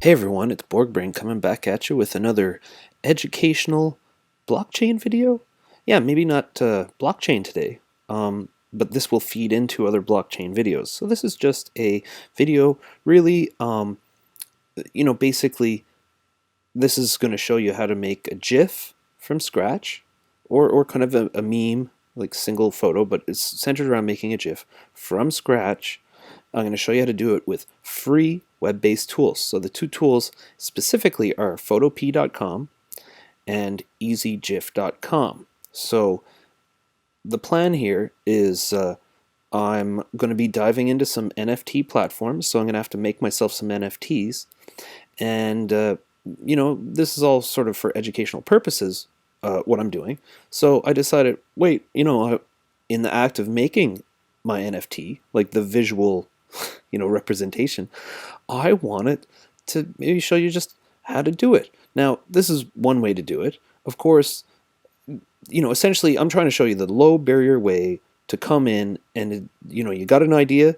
Hey everyone, it's Borg Brain coming back at you with another educational blockchain video. Yeah, maybe not blockchain today, but this will feed into other blockchain videos. So this is just a video, really, basically this is going to show you how to make a GIF from scratch, or kind of a meme, like single photo, but it's centered around making a GIF from scratch. I'm going to show you how to do it with free web-based tools. So the two tools specifically are photop.com and easygif.com. So the plan here is I'm going to be diving into some NFT platforms, so I'm going to have to make myself some NFTs. And, this is all sort of for educational purposes, what I'm doing. So I decided, wait, in the act of making my NFT, like the visual representation, I wanted to maybe show you just how to do it. Now, this is one way to do it. Of course, essentially, I'm trying to show you the low barrier way to come in and, you got an idea,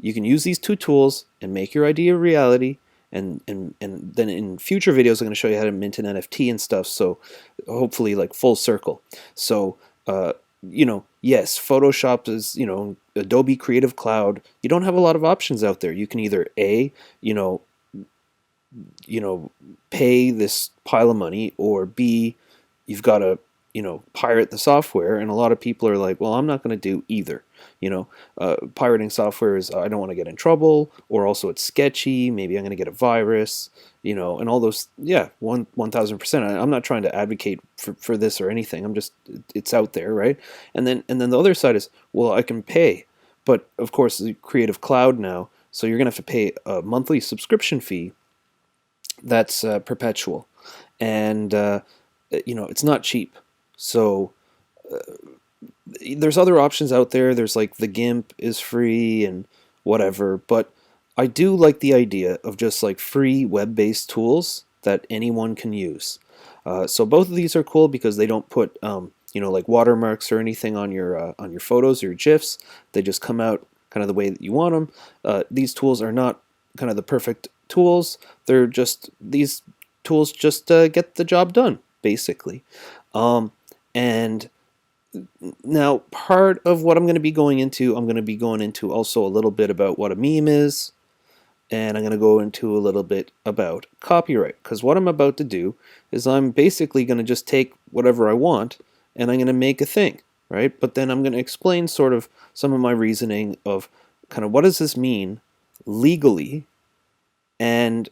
you can use these two tools and make your idea a reality. And then in future videos, I'm going to show you how to mint an NFT and stuff. So hopefully, like full circle. So, yes, Photoshop is, Adobe Creative Cloud. You don't have a lot of options out there. You can either pay this pile of money, or B, you've got to, pirate the software. And a lot of people are like, well, I'm not going to do either. Pirating software is, I don't want to get in trouble, or also it's sketchy. Maybe I'm going to get a virus, and all those. Yeah, 1000%. I'm not trying to advocate for this or anything. I'm just, it's out there, right? And then the other side is, well, I can pay, but of course the Creative Cloud now, so you're going to have to pay a monthly subscription fee that's perpetual, and it's not cheap. So there's other options out there. There's like the GIMP is free and whatever, but I do like the idea of just like free web-based tools that anyone can use. So both of these are cool because they don't put like watermarks or anything on your photos or your GIFs. They just come out kind of the way that you want them. These tools are not kind of the perfect tools. They're just, these tools just get the job done, basically. And now, part of what I'm going to be going into, I'm going to be going into also a little bit about what a meme is, and I'm going to go into a little bit about copyright, because what I'm about to do is I'm basically going to just take whatever I want, and I'm going to make a thing, right? But then I'm going to explain sort of some of my reasoning of kind of what does this mean legally, and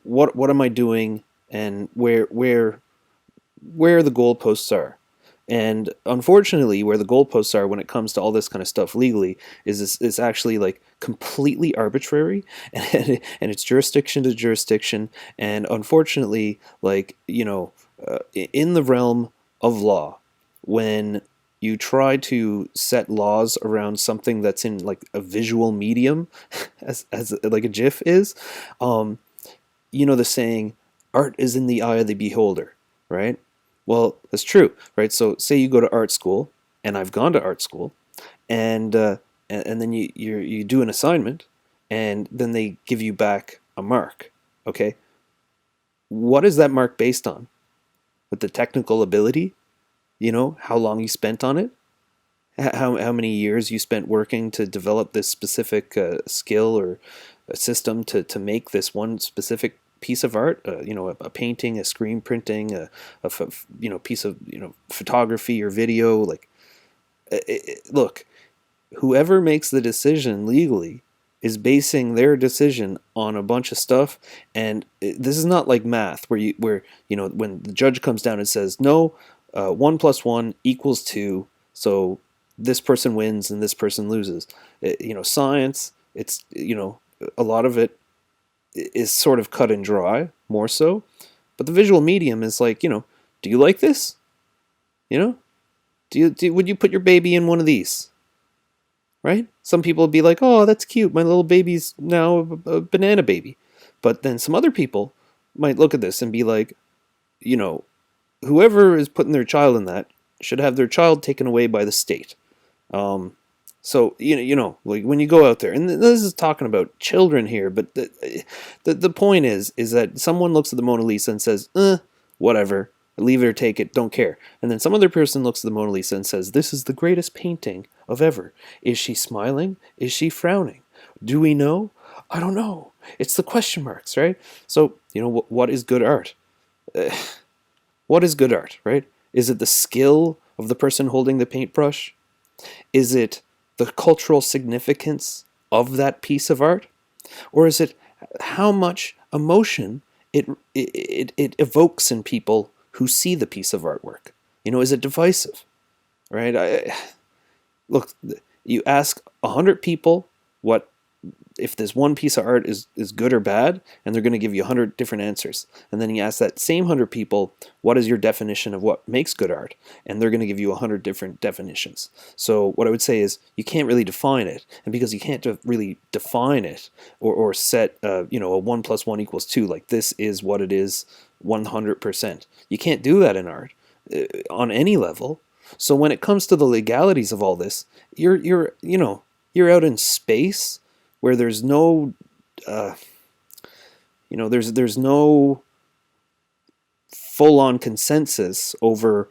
what am I doing, and where the goalposts are. And unfortunately, where the goalposts are when it comes to all this kind of stuff legally is actually like completely arbitrary, and it's jurisdiction to jurisdiction. And unfortunately, like, in the realm of law, when you try to set laws around something that's in like a visual medium, as like a GIF is, the saying, art is in the eye of the beholder, right? Well, that's true, right? So say you go to art school, and I've gone to art school, and then you do an assignment, and then they give you back a mark, okay? What is that mark based on? With the technical ability? How long you spent on it? How many years you spent working to develop this specific skill or a system to make this one specific piece of art, a painting, a screen printing, a piece of photography or video. Like, look, whoever makes the decision legally is basing their decision on a bunch of stuff, and this is not like math where when the judge comes down and says no, 1 + 1 = 2, so this person wins and this person loses. Science, it's a lot of it is sort of cut and dry, more so. But the visual medium is like, do you like this? Would you put your baby in one of these? Right? Some people would be like, oh, that's cute. My little baby's now a banana baby. But then some other people might look at this and be like, whoever is putting their child in that should have their child taken away by the state. So like when you go out there, and this is talking about children here, but the point is that someone looks at the Mona Lisa and says, whatever, leave it or take it, don't care. And then some other person looks at the Mona Lisa and says, this is the greatest painting of ever. Is she smiling? Is she frowning? Do we know? I don't know. It's the question marks, right? So, what is good art? What is good art, right? Is it the skill of the person holding the paintbrush? Is it the cultural significance of that piece of art? Or is it how much emotion it evokes in people who see the piece of artwork? Is it divisive, right? Look, you ask 100 people what if this one piece of art is good or bad, and they're going to give you 100 different answers. And then you ask that same 100 people, what is your definition of what makes good art? And they're going to give you 100 different definitions. So what I would say is you can't really define it. And because you can't really define it or set, a 1 + 1 = 2, like this is what it is 100%. You can't do that in art on any level. So when it comes to the legalities of all this, you're out in space where there's no, there's no full-on consensus over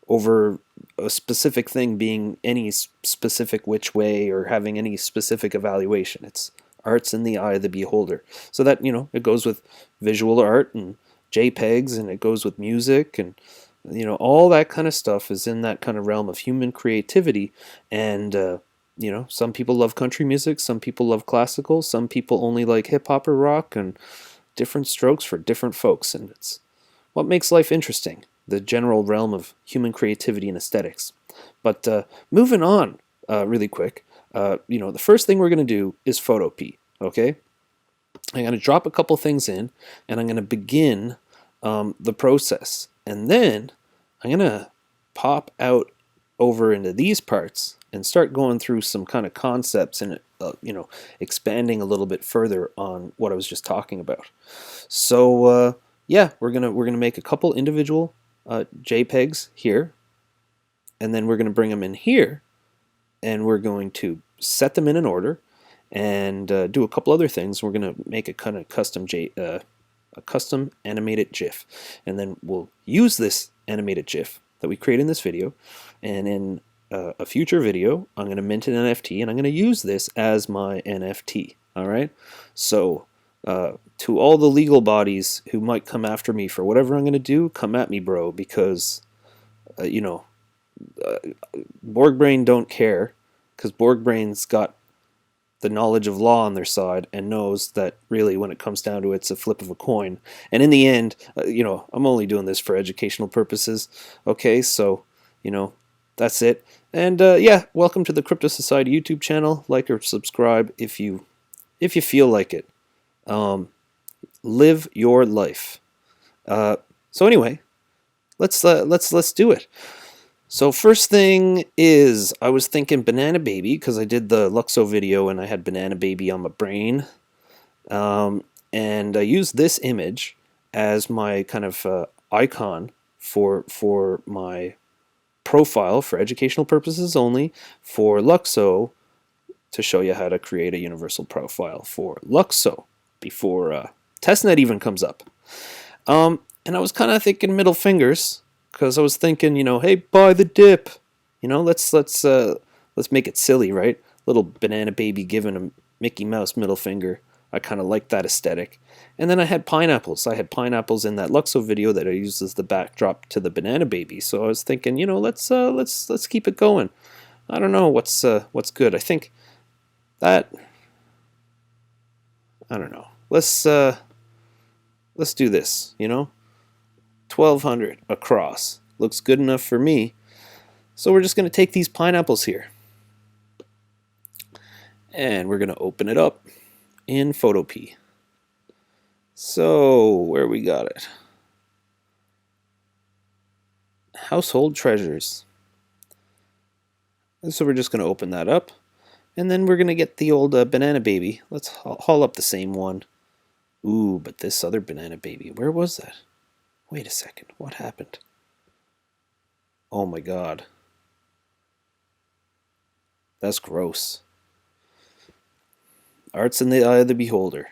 a specific thing being any specific which way or having any specific evaluation. It's art's in the eye of the beholder. So that, it goes with visual art and JPEGs, and it goes with music, and all that kind of stuff is in that kind of realm of human creativity. And some people love country music, some people love classical, some people only like hip-hop or rock, and different strokes for different folks. And it's what makes life interesting, the general realm of human creativity and aesthetics. But moving on really quick, the first thing we're going to do is photopea, okay? I'm going to drop a couple things in, and I'm going to begin the process. And then I'm going to pop out over into these parts and start going through some kind of concepts and expanding a little bit further on what I was just talking about. So yeah, we're gonna make a couple individual JPEGs here, and then we're gonna bring them in here, and we're going to set them in an order, and do a couple other things. We're gonna make a kind of custom animated GIF, and then we'll use this animated GIF that we create in this video, and in a future video I'm going to mint an NFT, and I'm going to use this as my NFT. Alright, so to all the legal bodies who might come after me for whatever I'm going to do, come at me, bro, because Borg Brain don't care, because Borg Brain's got the knowledge of law on their side and knows that really when it comes down to it, it's a flip of a coin. And in the end, I'm only doing this for educational purposes. Okay, so, that's it. And yeah, welcome to the Crypto Society YouTube channel. Like or subscribe if you feel like it. Live your life. So anyway, let's do it. So first thing is, I was thinking Banana Baby, because I did the Luxo video and I had Banana Baby on my brain. And I used this image as my kind of icon for my profile for educational purposes only for Luxo, to show you how to create a universal profile for Luxo before testnet even comes up. And I was kind of thinking middle fingers, because I was thinking, hey, buy the dip. Let's make it silly, right? Little Banana Baby giving a Mickey Mouse middle finger. I kind of like that aesthetic. And then I had pineapples. I had pineapples in that Luxo video that I used as the backdrop to the Banana Baby. So I was thinking, let's keep it going. I don't know what's good. I think that, I don't know. Let's do this. 1200 across looks good enough for me. So we're just going to take these pineapples here, and we're going to open it up in photopea. So where we got it? Household treasures. And so we're just going to open that up, and then we're going to get the old Banana Baby. Let's haul up the same one. Ooh, but this other Banana Baby, where was that? Wait a second, what happened? Oh my god. That's gross. Art's in the eye of the beholder.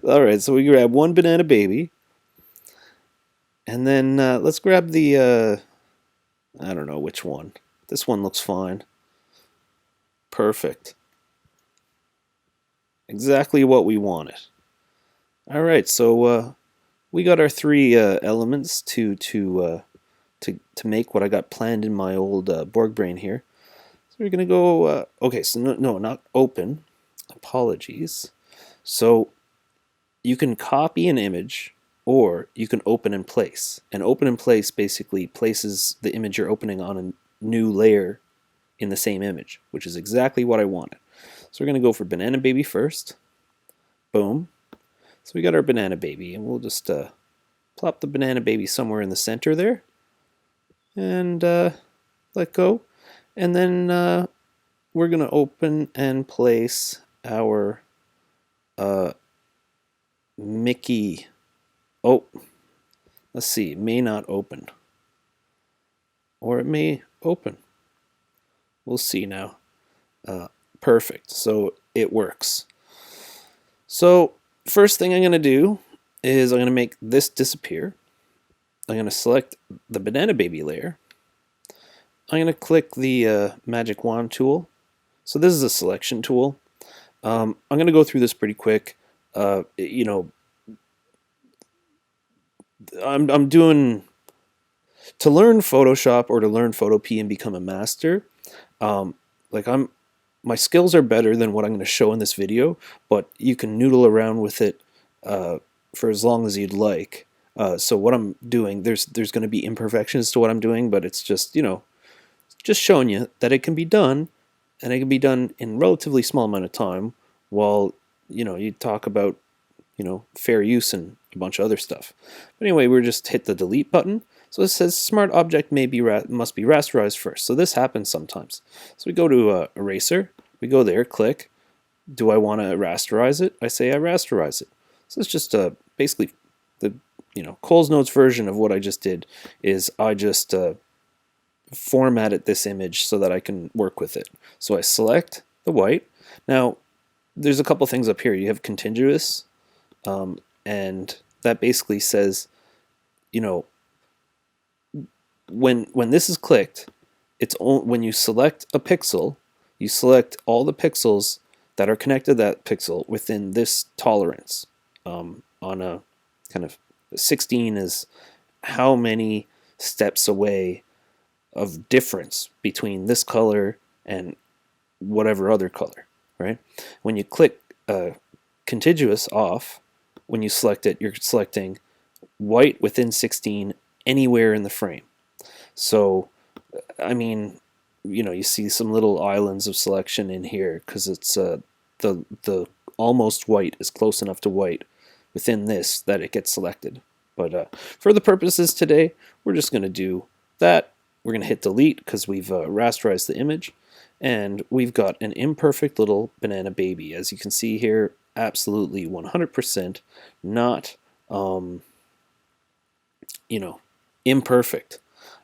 All right, so we grab one banana baby, and then let's grab the, I don't know which one. This one looks fine. Perfect. Exactly what we wanted. All right, so we got our three elements to make what I got planned in my old Borg Brain here. So we're gonna go. Okay, so no, not open. Apologies. So you can copy an image, or you can open and place. And open and place basically places the image you're opening on a new layer in the same image, which is exactly what I wanted. So we're gonna go for banana baby first. Boom. So we got our banana baby, and we'll just plop the banana baby somewhere in the center there, and let go. And then we're going to open and place our Mickey. Oh, let's see. It may not open. Or it may open. We'll see now. Perfect. So it works. So first thing I'm going to do is I'm going to make this disappear. I'm going to select the banana baby layer. I'm going to click the magic wand tool. So this is a selection tool. I'm going to go through this pretty quick. You know, I'm doing to learn Photoshop or to learn Photopea and become a master. Like my skills are better than what I'm going to show in this video, but you can noodle around with it for as long as you'd like. So what I'm doing, there's going to be imperfections to what I'm doing, but it's just, you know, just showing you that it can be done, and it can be done in relatively small amount of time, while, you know, you talk about, you know, fair use and a bunch of other stuff. But anyway, we're just hit the delete button. So it says smart object must be rasterized first. So this happens sometimes. So we go to eraser, we go there, click. Do I want to rasterize it? I say I rasterize it. So it's just basically the, you know, Cole's Notes version of what I just did is I just formatted this image so that I can work with it. So I select the white. Now, there's a couple things up here. You have contiguous, and that basically says, you know, when this is clicked, it's when you select a pixel, you select all the pixels that are connected to that pixel within this tolerance. On a kind of 16 is how many steps away of difference between this color and whatever other color, right? When you click contiguous off, when you select it, you're selecting white within 16 anywhere in the frame. So, I mean, you know, you see some little islands of selection in here because it's the almost white is close enough to white within this that it gets selected. But for the purposes today, we're just going to do that. We're going to hit delete because we've rasterized the image, and we've got an imperfect little banana baby. As you can see here, absolutely 100% not, you know, imperfect.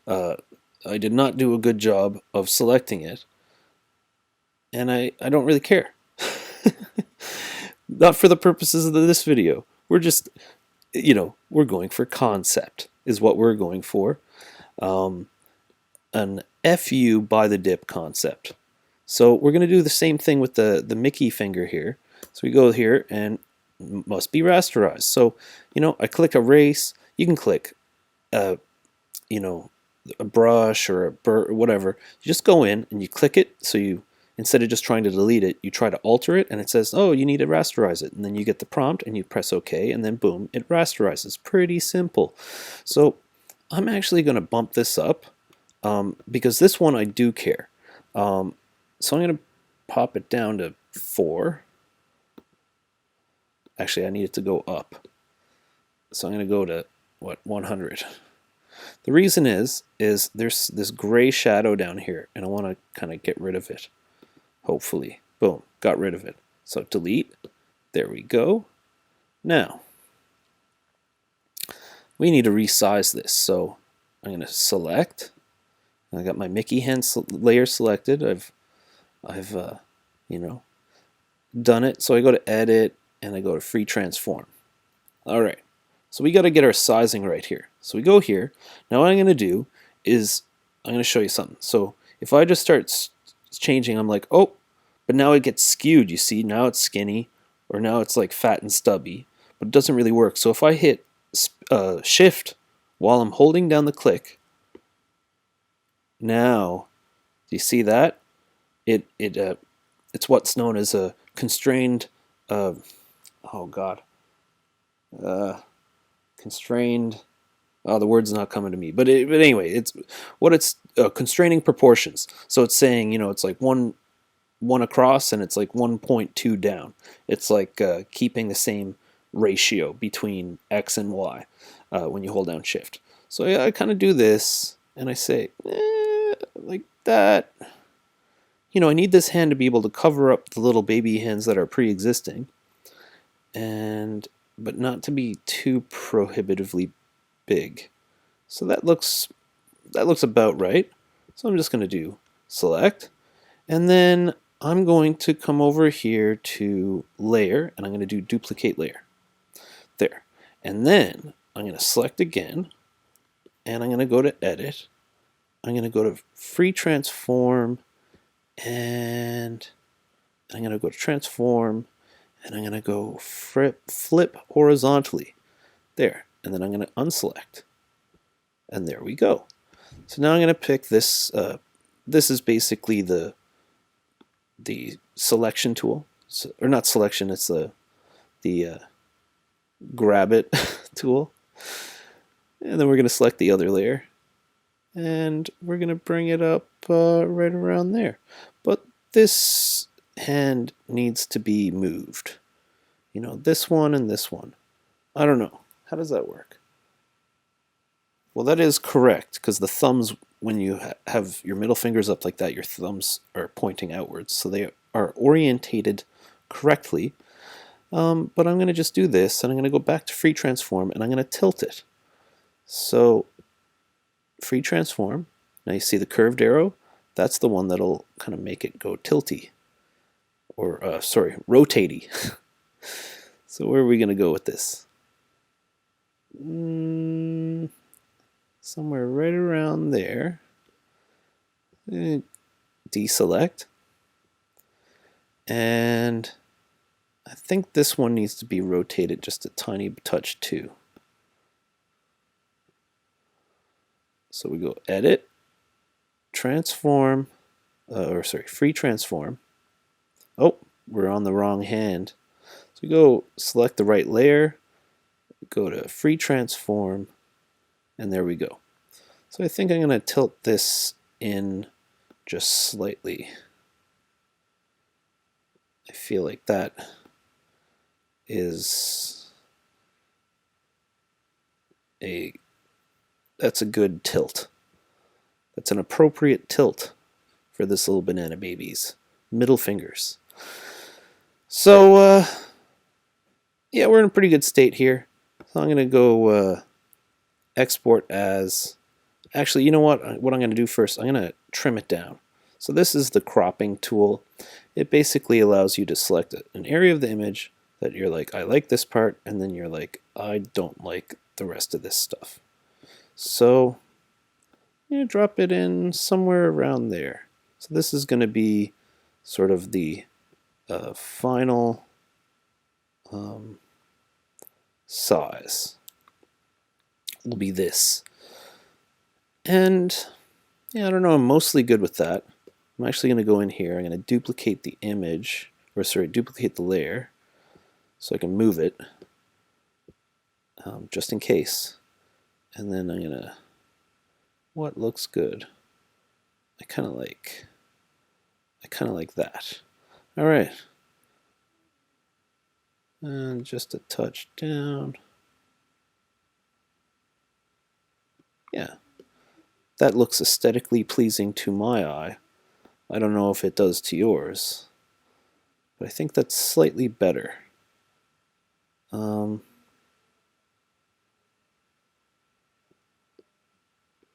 I did not do a good job of selecting it, and I don't really care. Not for the purposes of this video. We're just, you know, we're going for concept is what we're going for. An FU by the dip concept. So we're going to do the same thing with the Mickey finger here. So we go here and must be rasterized. So, you know, I click erase. You can click, you know, a brush or a burr or whatever. You just go in and you click it. So you, instead of just trying to delete it, you try to alter it, and it says, oh, you need to rasterize it. And then you get the prompt and you press OK, and then boom, it rasterizes. Pretty simple. So I'm actually going to bump this up because this one I do care. So I'm going to pop it down to 4. Actually, I need it to go up. So I'm going to go to, what, 100. The reason is there's this gray shadow down here, and I want to kind of get rid of it. Hopefully. Boom, got rid of it. So delete. There we go. Now, we need to resize this. So I'm going to select, I got my Mickey hand layer selected. I've you know, done it. So I go to Edit and I go to Free Transform. All right. So we got to get our sizing right here. So we go here. Now what I'm going to do is I'm going to show you something. So if I just start changing, I'm like, oh, but now it gets skewed. You see, now it's skinny, or now it's like fat and stubby, but it doesn't really work. So if I hit Shift while I'm holding down the click, now, do you see that? It's what's known as a constrained. Oh God. Constrained. Oh, the word's not coming to me. But anyway, it's constraining proportions. So it's saying, it's like one across and it's like 1.2 down. It's like keeping the same ratio between X and Y when you hold down Shift. So yeah, I kind of do this and I say, like that. I need this hand to be able to cover up the little baby hands that are pre-existing, but not to be too prohibitively big. So that looks about right. So I'm just going to do select, and then I'm going to come over here to layer, and I'm going to do duplicate layer. There. And then I'm going to select again, and I'm going to go to edit. I'm going to go to free transform, and I'm going to go to transform, and I'm going to go flip horizontally. There. And then I'm going to unselect. And there we go. So now I'm going to pick this. This is basically the selection tool. Or not selection, it's the grab it tool. And then we're going to select the other layer. And we're going to bring it up right around there. But this hand needs to be moved. This one and this one. I don't know. How does that work? Well, that is correct, because the thumbs, when you have your middle fingers up like that, your thumbs are pointing outwards. So they are orientated correctly. But I'm going to just do this, and I'm going to go back to free transform, and I'm going to tilt it. So free transform. Now you see the curved arrow? That's the one that'll kind of make it go tilty. Or, rotatey. So where are we going to go with this? Somewhere right around there. Deselect. And I think this one needs to be rotated just a tiny touch too. So we go edit, transform, free transform. Oh, we're on the wrong hand. So we go select the right layer, go to free transform, and there we go. So I think I'm going to tilt this in just slightly. I feel like that is that's a good tilt. That's an appropriate tilt for this little banana baby's middle fingers. So yeah, we're in a pretty good state here. So I'm going to go export as, actually, you know what I'm going to do first? I'm going to trim it down. So this is the cropping tool. It basically allows you to select an area of the image that you're like, I like this part, and then you're like, I don't like the rest of this stuff. So drop it in somewhere around there. So this is going to be sort of the final size. Will be this. And yeah, I don't know, I'm mostly good with that. I'm actually going to go in here, I'm going to duplicate the image, duplicate the layer so I can move it just in case. And then I'm going to, what looks good? I kind of like that. All right. And just a touch down. Yeah. That looks aesthetically pleasing to my eye. I don't know if it does to yours, but I think that's slightly better.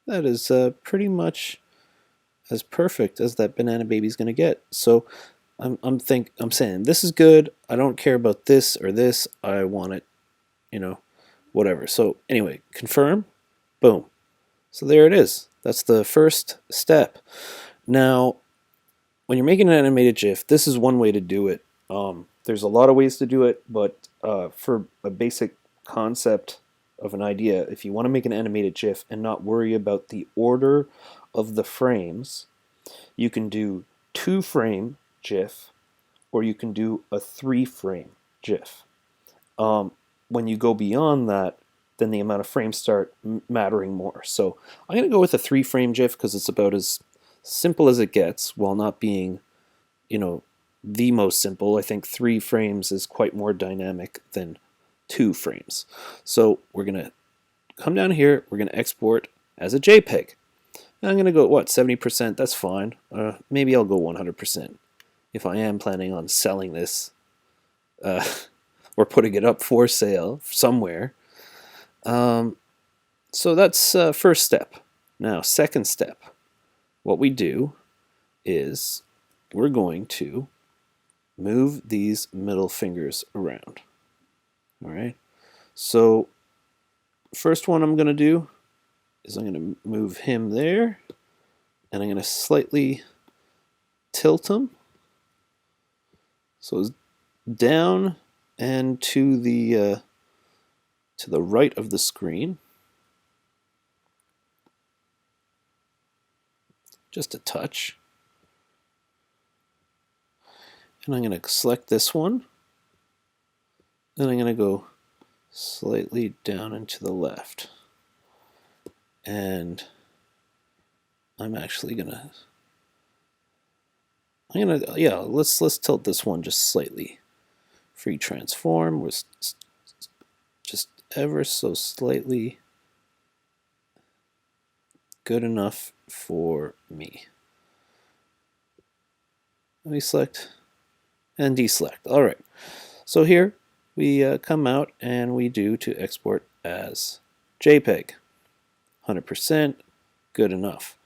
That is pretty much as perfect as that banana baby's gonna get. So I'm saying this is good. I don't care about this or this. I want it, you know, whatever. So anyway, confirm, boom. So there it is. That's the first step. Now, when you're making an animated GIF, this is one way to do it. There's a lot of ways to do it, but for a basic concept of an idea, if you want to make an animated GIF and not worry about the order of the frames, you can do 2-frame GIF, or you can do a 3-frame GIF. When you go beyond that, then the amount of frames start mattering more. So I'm going to go with a 3-frame GIF because it's about as simple as it gets while not being, the most simple. I think 3 frames is quite more dynamic than 2 frames. So we're going to come down here, we're going to export as a JPEG. And I'm going to go, 70%? That's fine. Maybe I'll go 100% if I am planning on selling this or putting it up for sale somewhere. So that's first step. Now, second step, what we do is we're going to move these middle fingers around. All right. So first one I'm going to do is I'm going to move him there, and I'm going to slightly tilt him. So it's down and to the right of the screen. Just a touch. And I'm going to select this one. And I'm going to go slightly down and to the left. And I'm actually going to... let's tilt this one just slightly. Free transform was just ever so slightly good enough for me. Let me select and deselect. All right. So here we come out and we do to export as JPEG. 100%, good enough.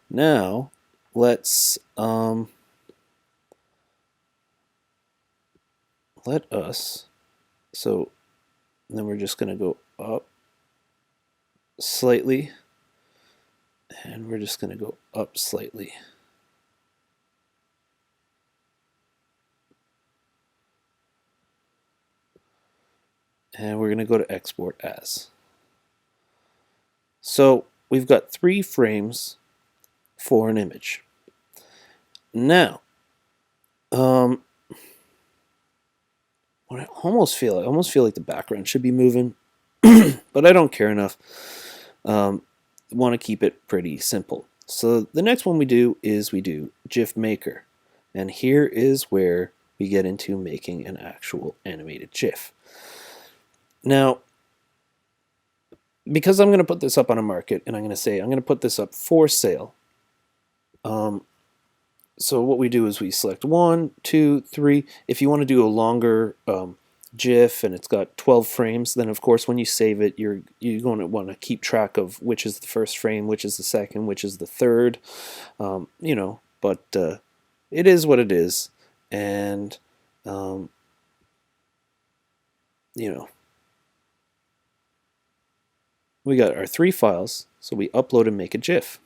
Now let's let us. So then we're just going to go up slightly, and we're just going to go up slightly. And we're going to go to export as. So we've got 3 frames for an image. Now, what I almost feel like the background should be moving, but I don't care enough. Want to keep it pretty simple. So the next one we do is we do GIF Maker, and here is where we get into making an actual animated GIF. Now, because I'm going to put this up on a market, and I'm going to put this up for sale. So what we do is we select 1, 2, 3. If you want to do a longer GIF and it's got 12 frames, then of course when you save it, you're going to want to keep track of which is the first frame, which is the second, which is the third. But it is what it is, and we got our 3 files, so we upload and make a GIF.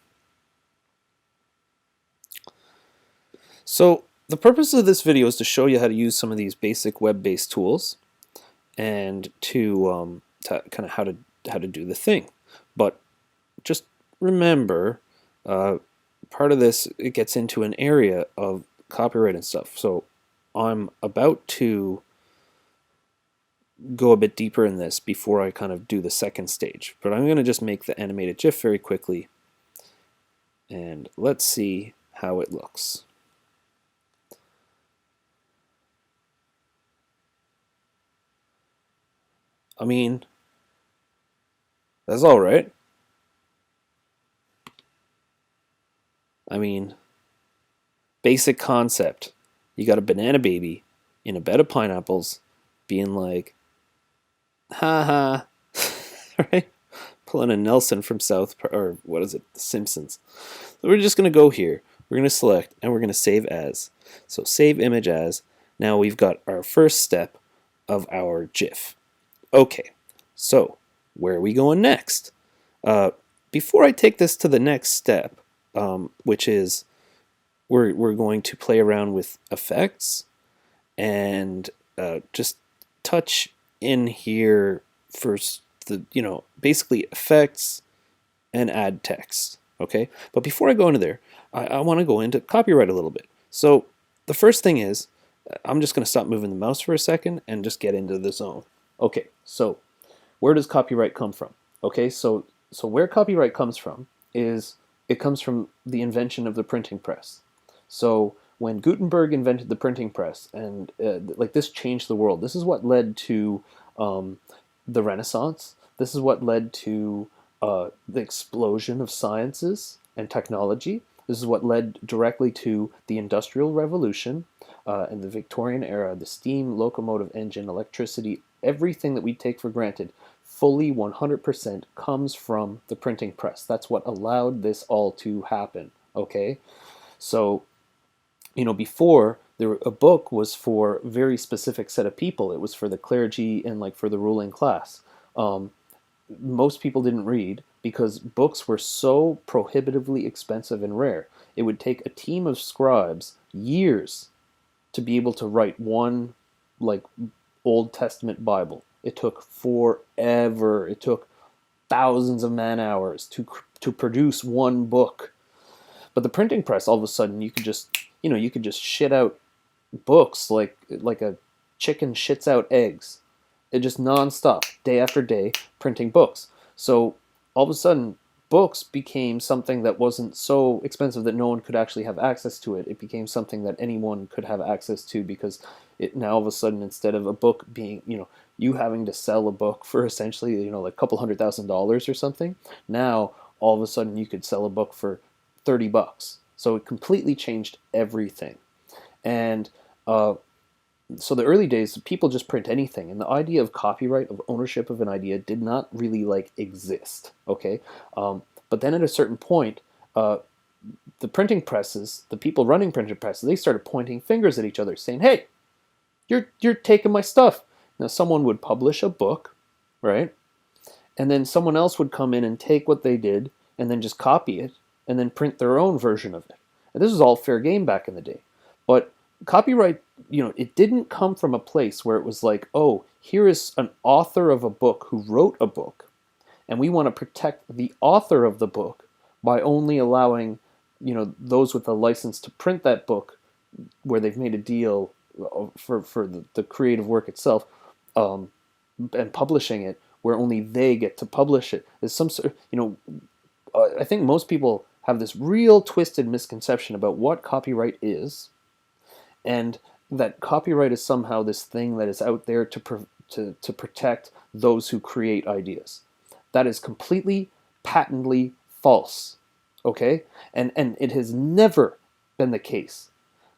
So the purpose of this video is to show you how to use some of these basic web-based tools and to kind of how to do the thing. But just remember, part of this, it gets into an area of copyright and stuff. So I'm about to go a bit deeper in this before I kind of do the second stage. But I'm going to just make the animated GIF very quickly, and let's see how it looks. I mean, that's all right. I mean, basic concept. You got a banana baby in a bed of pineapples being like, ha ha, right? Pulling a Nelson from The Simpsons. So we're just going to go here. we're going to select, and we're going to save as. So save image as. Now we've got our first step of our GIF. Okay, so where are we going next? Before I take this to the next step, which is we're going to play around with effects and just touch in here for the, basically effects and add text. Okay, but before I go into there, I want to go into copyright a little bit. So the first thing is, I'm just going to stop moving the mouse for a second and just get into the zone. Okay, so where does copyright come from? Okay, so where copyright comes from is it comes from the invention of the printing press. So when Gutenberg invented the printing press, and like this changed the world. This is what led to the Renaissance. This is what led to the explosion of sciences and technology. This is what led directly to the Industrial Revolution and the Victorian era, the steam locomotive engine, electricity, everything that we take for granted, fully 100% comes from the printing press. That's what allowed this all to happen, okay? So, before, a book was for a very specific set of people. It was for the clergy and like for the ruling class. Most people didn't read because books were so prohibitively expensive and rare. It would take a team of scribes years to be able to write one like Old Testament Bible. It took forever. It took thousands of man hours to produce one book. But the printing press, all of a sudden, you could just shit out books like a chicken shits out eggs. It just nonstop, day after day, printing books. So all of a sudden, books became something that wasn't so expensive that no one could actually have access to it. It became something that anyone could have access to because it now all of a sudden, instead of a book being, you having to sell a book for essentially, like a couple $100,000 or something, now all of a sudden you could sell a book for $30. So it completely changed everything. And so the early days, people just print anything, and the idea of copyright, of ownership of an idea, did not really exist. Okay, but then at a certain point, the printing presses, the people running printing presses, they started pointing fingers at each other, saying, "Hey, you're taking my stuff." Now someone would publish a book, right, and then someone else would come in and take what they did and then just copy it and then print their own version of it. And this was all fair game back in the day, but copyright, it didn't come from a place where it was like, oh, here is an author of a book who wrote a book, and we want to protect the author of the book by only allowing, those with a license to print that book, where they've made a deal for the creative work itself, and publishing it, where only they get to publish it. There's some sort of, I think most people have this real twisted misconception about what copyright is, and that copyright is somehow this thing that is out there to protect those who create ideas. That is completely, patently false. Okay? And it has never been the case.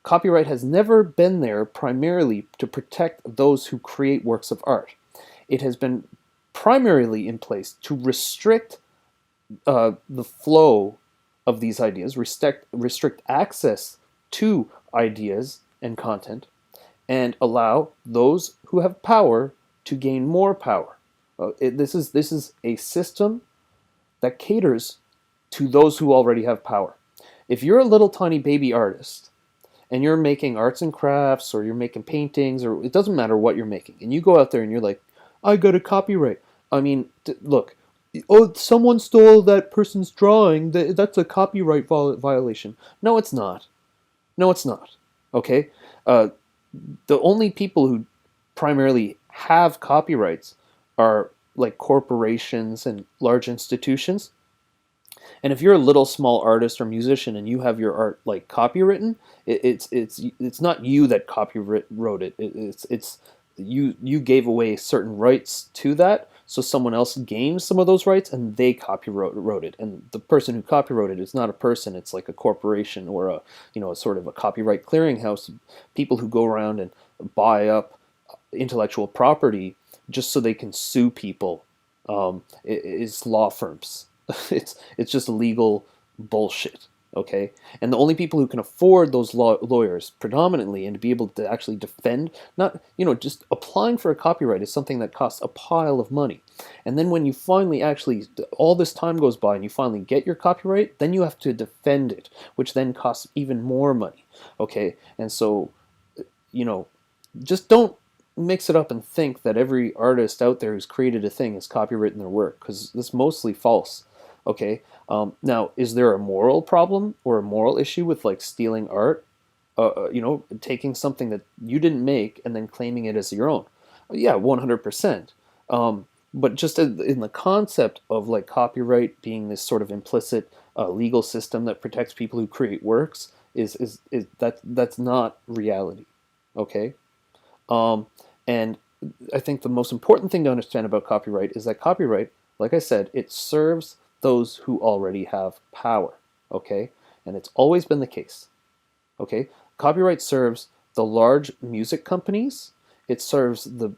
Copyright has never been there primarily to protect those who create works of art. It has been primarily in place to restrict the flow of these ideas, restrict access to ideas and content, and allow those who have power to gain more power. This is a system that caters to those who already have power. If you're a little tiny baby artist and you're making arts and crafts, or you're making paintings, or it doesn't matter what you're making, and you go out there and you're like, I got a copyright. I mean, look, oh, someone stole that person's drawing. That's a copyright violation. No, it's not. No, it's not. Okay? The only people who primarily have copyrights are like corporations and large institutions. And if you're a little small artist or musician and you have your art copywritten, it's not you that wrote it. It's you gave away certain rights to that, so someone else gains some of those rights and they wrote it. And the person who copyrighted it is not a person; it's like a corporation or a sort of a copyright clearinghouse. People who go around and buy up intellectual property just so they can sue people. It's law firms. It's just legal bullshit. Okay, and the only people who can afford those lawyers predominantly and to be able to actually defend, not, just applying for a copyright is something that costs a pile of money. And then when you finally actually, all this time goes by and you finally get your copyright, then you have to defend it, which then costs even more money. Okay, and so, you know just don't mix it up and think that every artist out there who's created a thing is copywritten their work, because that's mostly false. Okay. Now, is there a moral problem or a moral issue with like stealing art? Taking something that you didn't make and then claiming it as your own? Yeah, 100%. But just in the concept of like copyright being this sort of implicit legal system that protects people who create works is that's not reality. Okay. Um, and I think the most important thing to understand about copyright is that copyright, like I said, it serves those who already have power. Okay, and it's always been the case. Okay, copyright serves the large music companies. It serves the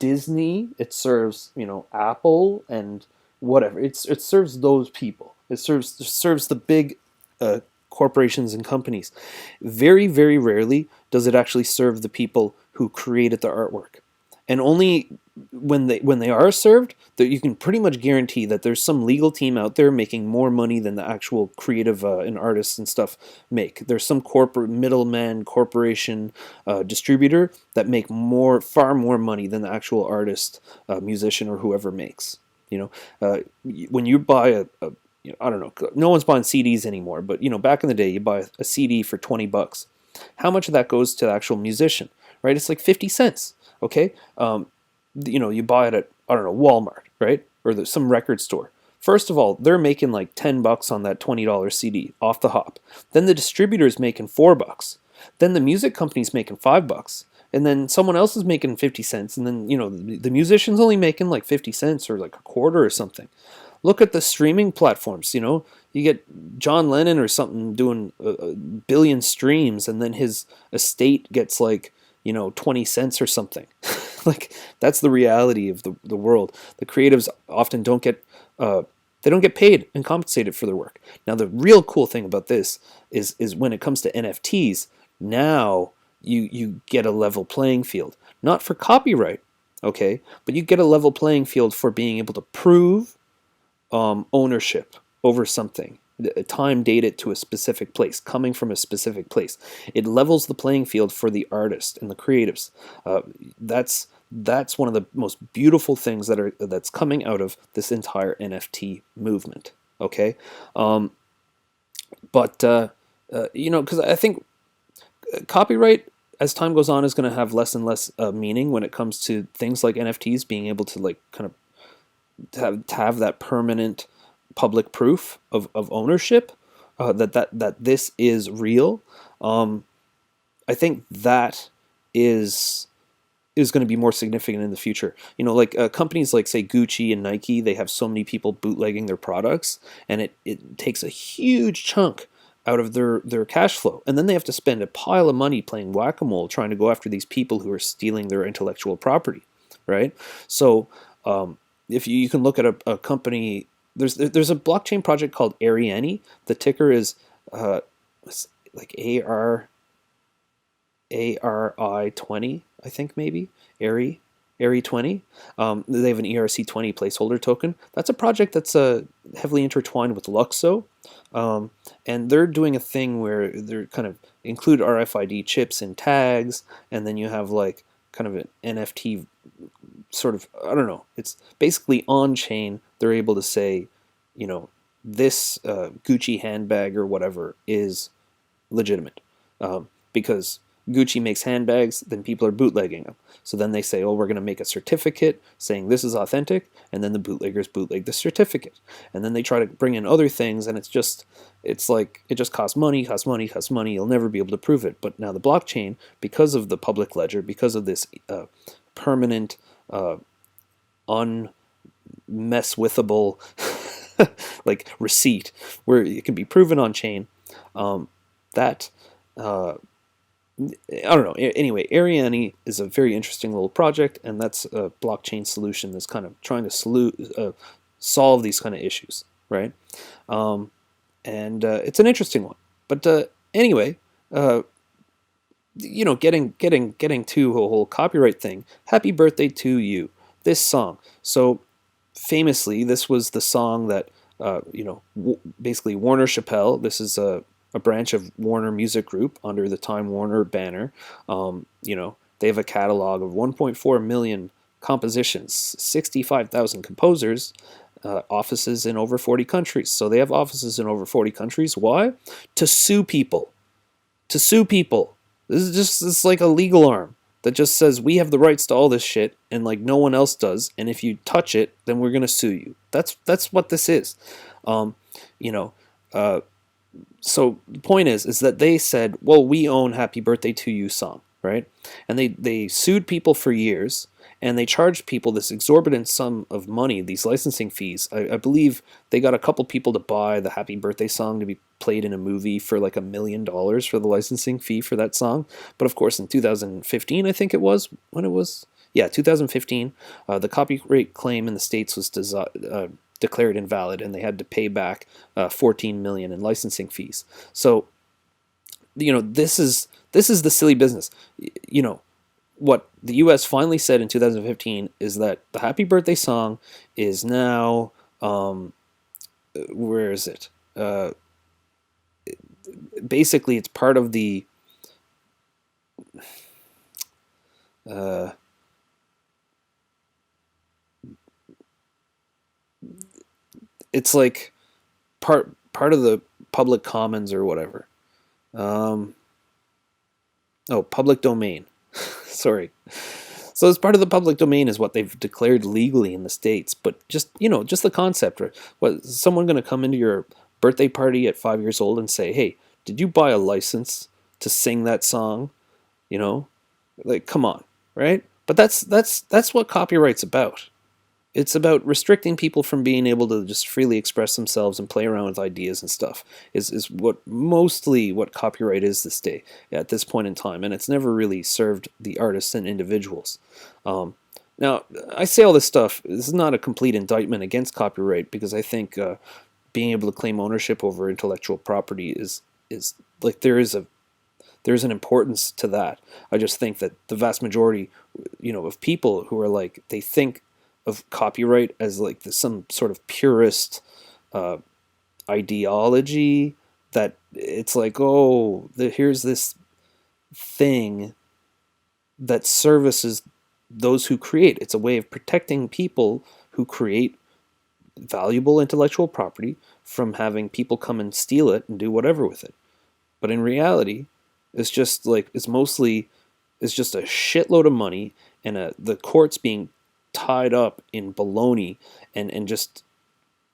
Disney. It serves Apple and whatever. It serves those people. It serves the big corporations and companies. Very, very rarely does it actually serve the people who created the artwork. And only when they are served, that you can pretty much guarantee that there's some legal team out there making more money than the actual creative and artists and stuff make. There's some corporate middleman corporation distributor that make far more money than the actual artist, musician, or whoever makes. When you buy I don't know, no one's buying CDs anymore, but back in the day, you buy a CD for $20. How much of that goes to the actual musician, right? It's like 50 cents. Okay. You buy it at, I don't know, Walmart, right? Or some record store. First of all, they're making like $10 on that $20 CD off the hop. Then the distributor's making $4. Then the music company's making $5. And then someone else is making 50 cents. And then, the musician's only making like 50 cents or like a quarter or something. Look at the streaming platforms. You get John Lennon or something doing a billion streams, and then his estate gets like 20 cents or something. Like, that's the reality of the world. The creatives often don't get they don't get paid and compensated for their work. Now, the real cool thing about this is when it comes to NFTs, now you get a level playing field, not for copyright, okay, but you get a level playing field for being able to prove ownership over something, time dated to a specific place, coming from a specific place. It levels the playing field for the artist and the creatives. That's one of the most beautiful things that's coming out of this entire NFT movement. Okay, but because I think copyright, as time goes on, is going to have less and less meaning when it comes to things like NFTs being able to like kind of to have that permanent public proof of ownership, that this is real. I think that is going to be more significant in the future. Like companies like, say, Gucci and Nike, they have so many people bootlegging their products, and it takes a huge chunk out of their cash flow. And then they have to spend a pile of money playing whack-a-mole trying to go after these people who are stealing their intellectual property, right? So if you can look at a company, there's a blockchain project called Ariane. The ticker is like ARI20, I think, maybe ARI 20. They have an ERC20 placeholder token. That's a project that's heavily intertwined with Luxo, and they're doing a thing where they're kind of include RFID chips in tags, and then you have like kind of an NFT sort of, I don't know, it's basically on chain. They're able to say, this Gucci handbag or whatever is legitimate, because Gucci makes handbags, then people are bootlegging them. So then they say, oh, we're going to make a certificate saying this is authentic, and then the bootleggers bootleg the certificate. And then they try to bring in other things, and it's like, it just costs money, costs money, costs money. You'll never be able to prove it. But now the blockchain, because of the public ledger, because of this permanent, unmesswithable like receipt, where it can be proven on chain, that I don't know. Anyway, Ariane is a very interesting little project, and that's a blockchain solution that's kind of trying to solve these kind of issues, right? and it's an interesting one. But anyway, uh, getting to a whole copyright thing. Happy birthday to you. This song. So famously, this was the song that basically Warner Chappelle. This is a branch of Warner Music Group under the Time Warner banner. They have a catalog of 1.4 million compositions, 65,000 composers, offices in over 40 countries. So they have offices in over 40 countries. Why? To sue people. To sue people. This is like a legal arm that just says we have the rights to all this shit and like no one else does, and if you touch it, then we're gonna sue you. That's what this is. Um, you know, uh, so the point is that they said, well, we own Happy Birthday to You song, right? And they sued people for years, and they charged people this exorbitant sum of money, these licensing fees. I believe they got a couple people to buy the Happy Birthday song to be played in a movie for like $1 million for the licensing fee for that song. But of course, in 2015, I think it was, when it was, yeah, 2015, the copyright claim in the States was declared invalid, and they had to pay back 14 million in licensing fees. So, this is the silly business. What the U.S. finally said in 2015 is that the Happy Birthday song is now, where is it? Basically, it's part of the. Uh, it's like part of the public commons or whatever. Um, Public domain. Sorry. So as part of the public domain is what they've declared legally in the States. But just the concept. Right? What, is someone going to come into your birthday party at 5 years old and say, hey, did you buy a license to sing that song? Like, come on, right? But that's what copyright's about. It's about restricting people from being able to just freely express themselves and play around with ideas and stuff. Is what copyright is this day at this point in time, and it's never really served the artists and individuals. Now, I say all this stuff. This is not a complete indictment against copyright, because I think being able to claim ownership over intellectual property is like there's an importance to that. I just think that the vast majority, of people who are like, they think of copyright as like some sort of purist uh, ideology, that it's like, oh, here's this thing that services those who create. It's a way of protecting people who create valuable intellectual property from having people come and steal it and do whatever with it. But in reality, it's just like it's just a shitload of money, and the courts being tied up in baloney, and just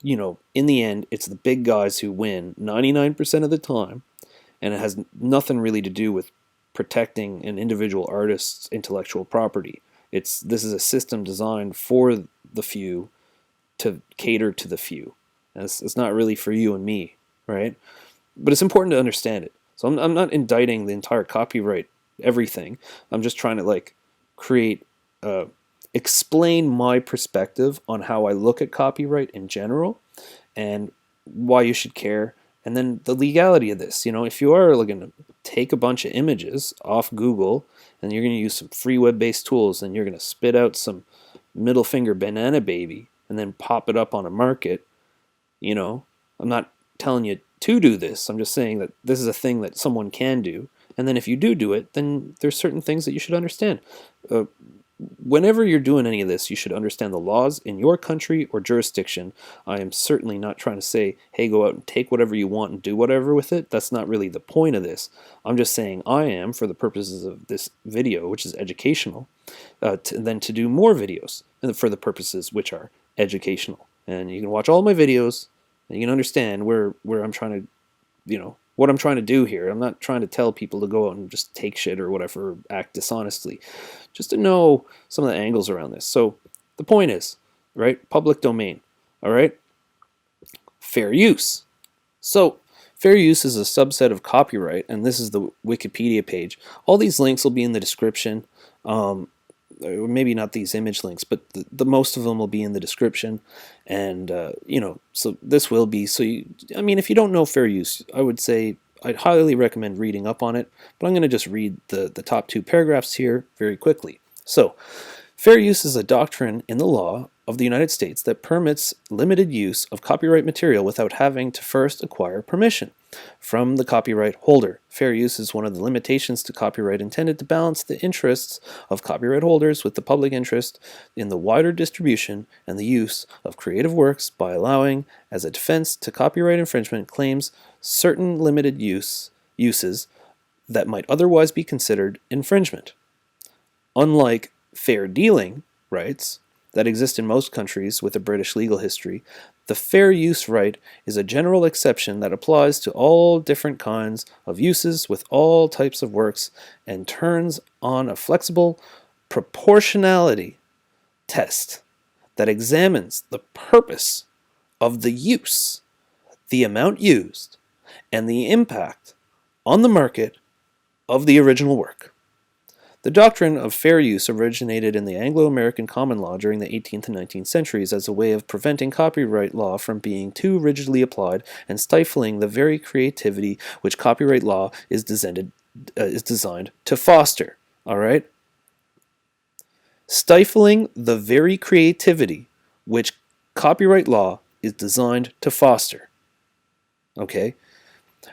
in the end, it's the big guys who win 99% of the time, and it has nothing really to do with protecting an individual artist's intellectual property. This is a system designed for the few to cater to the few. And it's not really for you and me, right? But it's important to understand it. So I'm not indicting the entire copyright everything. I'm just trying to like create explain my perspective on how I look at copyright in general, and why you should care, and then the legality of this. If you are going to take a bunch of images off Google and you're going to use some free web-based tools, and you're going to spit out some middle finger banana baby and then pop it up on a market, I'm not telling you to do this. I'm just saying that this is a thing that someone can do. And then if you do it, then there's certain things that you should understand. Whenever you're doing any of this, you should understand the laws in your country or jurisdiction. I am certainly not trying to say, hey, go out and take whatever you want and do whatever with it. That's not really the point of this. I'm just saying I am, for the purposes of this video, which is educational, to do more videos for the purposes which are educational. And you can watch all my videos, and you can understand where I'm trying to, what I'm trying to do here. I'm not trying to tell people to go out and just take shit or whatever, act dishonestly, just to know some of the angles around this. So the point is, right, public domain, all right, fair use. So fair use is a subset of copyright, and this is the Wikipedia page. All these links will be in the description. or maybe not these image links, but the most of them will be in the description, and so this will be. So I mean, if you don't know fair use, I would say I'd highly recommend reading up on it. But I'm going to just read the top two paragraphs here very quickly. So, fair use is a doctrine in the law of the United States that permits limited use of copyright material without having to first acquire permission from the copyright holder. Fair use is one of the limitations to copyright intended to balance the interests of copyright holders with the public interest in the wider distribution and the use of creative works by allowing, as a defense to copyright infringement claims, certain limited uses that might otherwise be considered infringement. Unlike fair dealing rights that exist in most countries with a British legal history, the fair use right is a general exception that applies to all different kinds of uses with all types of works and turns on a flexible proportionality test that examines the purpose of the use, the amount used, and the impact on the market of the original work. The doctrine of fair use originated in the Anglo-American common law during the 18th and 19th centuries as a way of preventing copyright law from being too rigidly applied and stifling the very creativity which copyright law is designed to foster. All right? Stifling the very creativity which copyright law is designed to foster. Okay?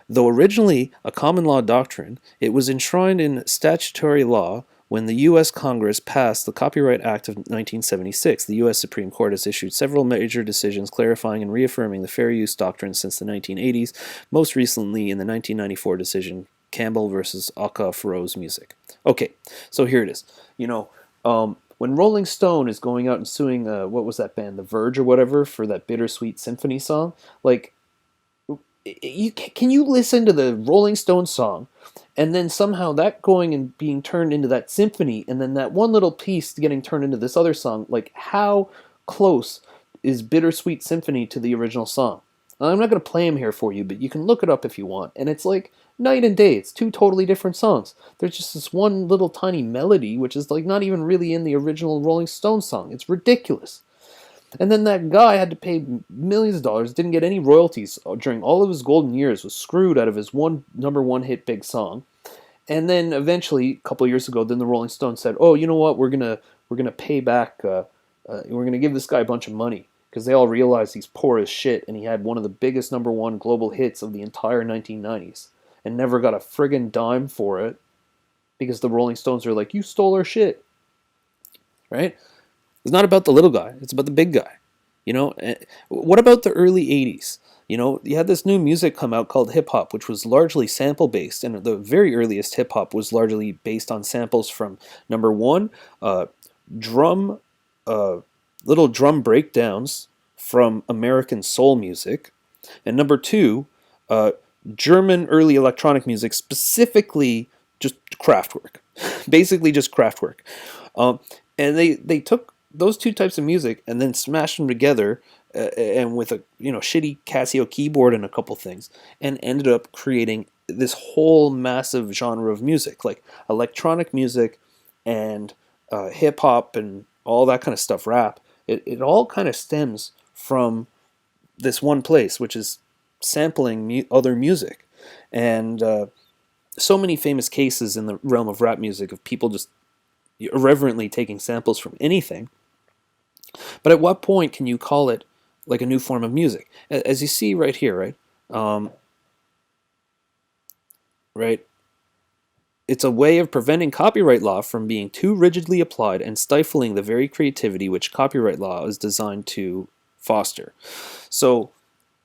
Though originally a common law doctrine, it was enshrined in statutory law when the U.S. Congress passed the Copyright Act of 1976. The U.S. Supreme Court has issued several major decisions clarifying and reaffirming the fair use doctrine since the 1980s, most recently in the 1994 decision Campbell versus Aka Feroz Music. Okay, so here it is. When Rolling Stone is going out and suing, what was that band, The Verge or whatever, for that Bittersweet Symphony song, like, can you listen to the Rolling Stones song and then somehow that going and being turned into that symphony and then that one little piece getting turned into this other song? Like, how close is Bittersweet Symphony to the original song? I'm not going to play them here for you, but you can look it up if you want. And it's like night and day. It's two totally different songs. There's just this one little tiny melody, which is like not even really in the original Rolling Stones song. It's ridiculous. And then that guy had to pay millions of dollars, didn't get any royalties during all of his golden years, was screwed out of his number one hit big song. And then eventually, a couple of years ago, then the Rolling Stones said, "Oh, you know what? We're gonna pay back. We're gonna give this guy a bunch of money," because they all realized he's poor as shit, and he had one of the biggest number one global hits of the entire 1990s, and never got a friggin' dime for it, because the Rolling Stones are like, "You stole our shit," right? It's not about the little guy. It's about the big guy. What about the early 80s? You had this new music come out called hip-hop, which was largely sample-based, and the very earliest hip-hop was largely based on samples from, number one, drum, little drum breakdowns from American soul music, and number two, German early electronic music, specifically just Kraftwerk. Basically just Kraftwerk. And they took those two types of music and then smashed them together and with a shitty Casio keyboard and a couple things, and ended up creating this whole massive genre of music, like electronic music and hip hop and all that kind of stuff, rap. It all kind of stems from this one place, which is sampling other music. And so many famous cases in the realm of rap music of people just irreverently taking samples from anything. But at what point can you call it like a new form of music? As you see right here, right? Right? It's a way of preventing copyright law from being too rigidly applied and stifling the very creativity which copyright law is designed to foster. So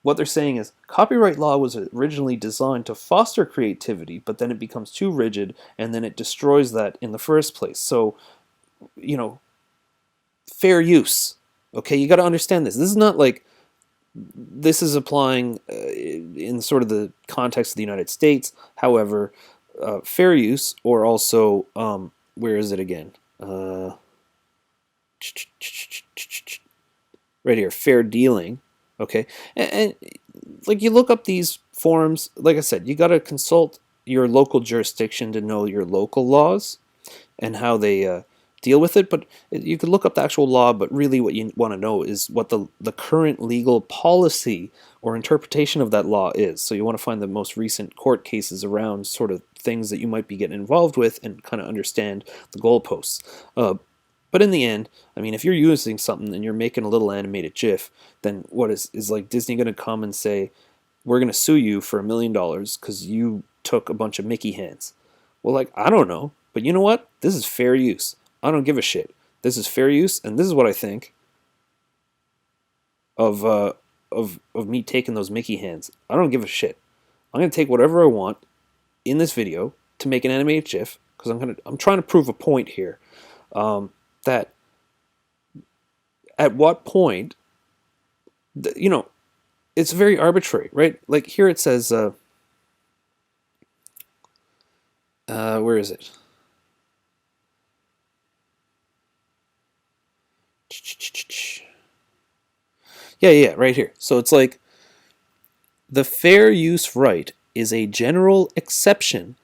what they're saying is copyright law was originally designed to foster creativity, but then it becomes too rigid and then it destroys that in the first place. So, fair use. Okay, you got to understand this. This is not like, this is applying in sort of the context of the United States. However, fair use, or also, where is it again? Right here, fair dealing. Okay, and like you look up these forms, like I said, you got to consult your local jurisdiction to know your local laws and how they deal with it, but you could look up the actual law, but really what you want to know is what the current legal policy or interpretation of that law is. So you want to find the most recent court cases around sort of things that you might be getting involved with and kind of understand the goalposts. But in the end, I mean, if you're using something and you're making a little animated GIF, then what is like Disney going to come and say, we're going to sue you for $1 million because you took a bunch of Mickey hands? Well, like, I don't know, but you know what? This is fair use. I don't give a shit. This is fair use, and this is what I think of me taking those Mickey hands. I don't give a shit. I'm gonna take whatever I want in this video to make an animated GIF because I'm trying to prove a point here. That at what point, you know, it's very arbitrary, right? Like here it says, where is it? Yeah, right here. So it's like the fair use right is a general exception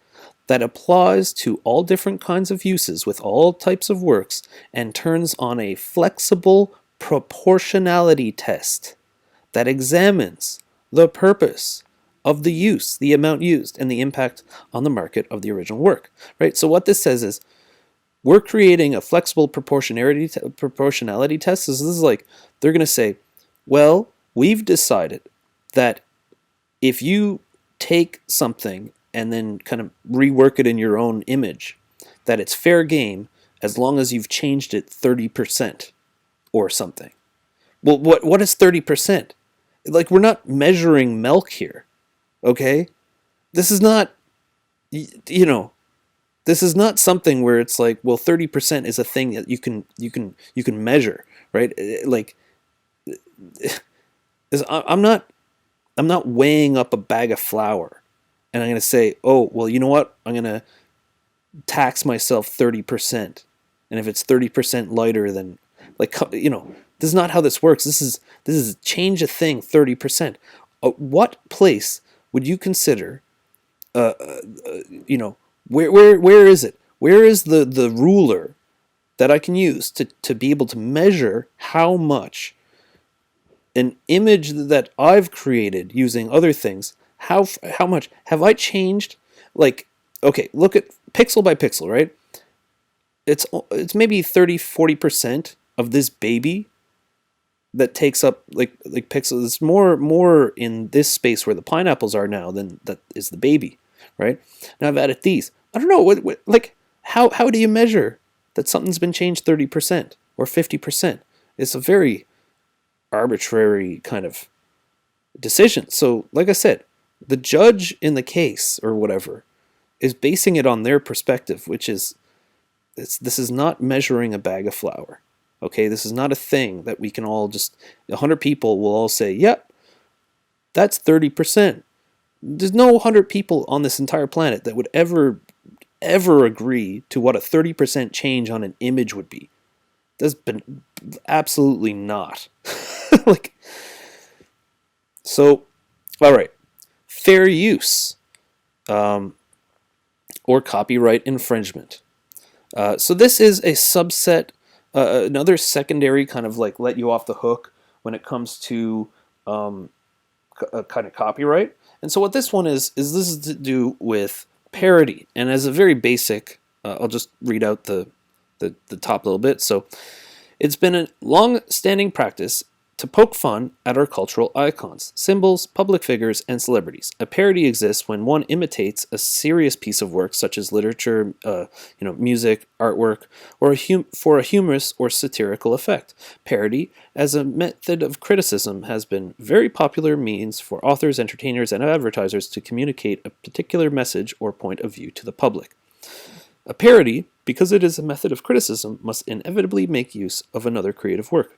that applies to all different kinds of uses with all types of works and turns on a flexible proportionality test that examines the purpose of the use, the amount used, and the impact on the market of the original work. Right? So what this says is we're creating a flexible proportionality test. So this is like they're going to say, well, we've decided that if you take something and then kind of rework it in your own image, that it's fair game as long as you've changed it 30% or something. Well, what is 30%? Like, we're not measuring milk here, okay? This is not, you know, this is not something where it's like, well, 30% is a thing that you can measure, right? Like, I'm not weighing up a bag of flour and I'm going to say, oh, well, you know what? I'm going to tax myself 30%. And if it's 30% lighter than, like, you know, this is not how this works. This is change a thing 30%. What place would you consider, you know, where is it? Where is the ruler that I can use to be able to measure how much an image that I've created using other things, how much have I changed? Like, okay, look at pixel by pixel, right? It's maybe 30-40% of this baby that takes up like pixels. It's more in this space where the pineapples are now than that is the baby, right? Now I've added these. I don't know what like how do you measure that something's been changed 30% or 50%? It's a very arbitrary kind of decision. So, like I said, the judge in the case or whatever is basing it on their perspective, which is this is not measuring a bag of flour. Okay, this is not a thing that we can all just 100 people will all say, "Yep, that's 30%." There's no 100 people on this entire planet that would ever agree to what a 30% change on an image would be. That's been absolutely not. Like, so, all right, fair use or copyright infringement. So this is a subset, another secondary kind of like let you off the hook when it comes to kind of copyright. And so what this one is this is to do with parody. And as a very basic, I'll just read out the top little bit. So it's been a long-standing practice to poke fun at our cultural icons, symbols, public figures, and celebrities. A parody exists when one imitates a serious piece of work, such as literature, music, artwork, or for a humorous or satirical effect. Parody, as a method of criticism, has been a very popular means for authors, entertainers, and advertisers to communicate a particular message or point of view to the public. A parody, because it is a method of criticism, must inevitably make use of another creative work.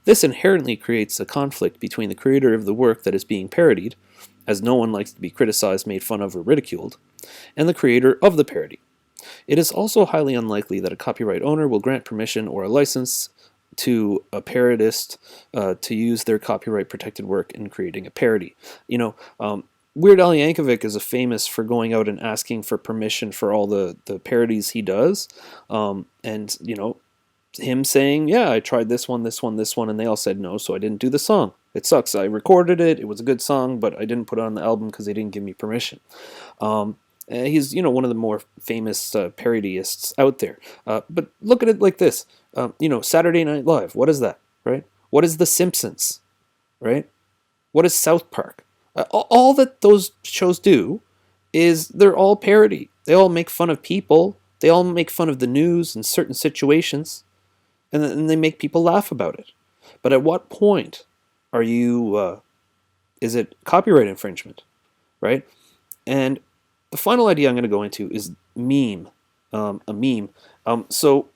This inherently creates a conflict between the creator of the work that is being parodied, as no one likes to be criticized, made fun of, or ridiculed, and the creator of the parody. It is also highly unlikely that a copyright owner will grant permission or a license to a parodist to use their copyright-protected work in creating a parody. Weird Al Yankovic is famous for going out and asking for permission for all the parodies he does, and him saying, "Yeah, I tried this one, this one, this one," and they all said no, so I didn't do the song. It sucks. I recorded it; it was a good song, but I didn't put it on the album because they didn't give me permission. He's one of the more famous parodyists out there. But look at it like this: Saturday Night Live. What is that, right? What is The Simpsons, right? What is South Park? All that those shows do is they're all parody. They all make fun of people. They all make fun of the news and certain situations, and then they make people laugh about it. But at what point are you? Is it copyright infringement, right? And the final idea I'm going to go into is meme. A meme. So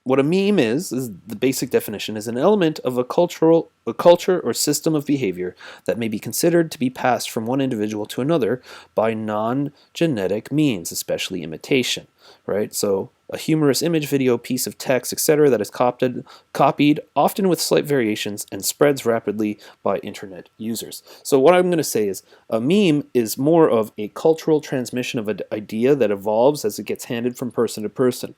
what a meme is the basic definition is an element of a culture or system of behavior that may be considered to be passed from one individual to another by non-genetic means, especially imitation, right? So a humorous image, video, piece of text, etc. that is copied, often with slight variations, and spreads rapidly by internet users. So what I'm going to say is a meme is more of a cultural transmission of an idea that evolves as it gets handed from person to person.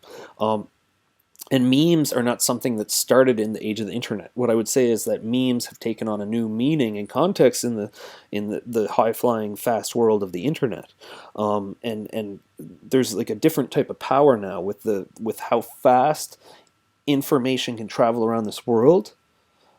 And memes are not something that started in the age of the internet. What I would say is that memes have taken on a new meaning and context in the high-flying, fast world of the internet. And there's like a different type of power now with how fast information can travel around this world.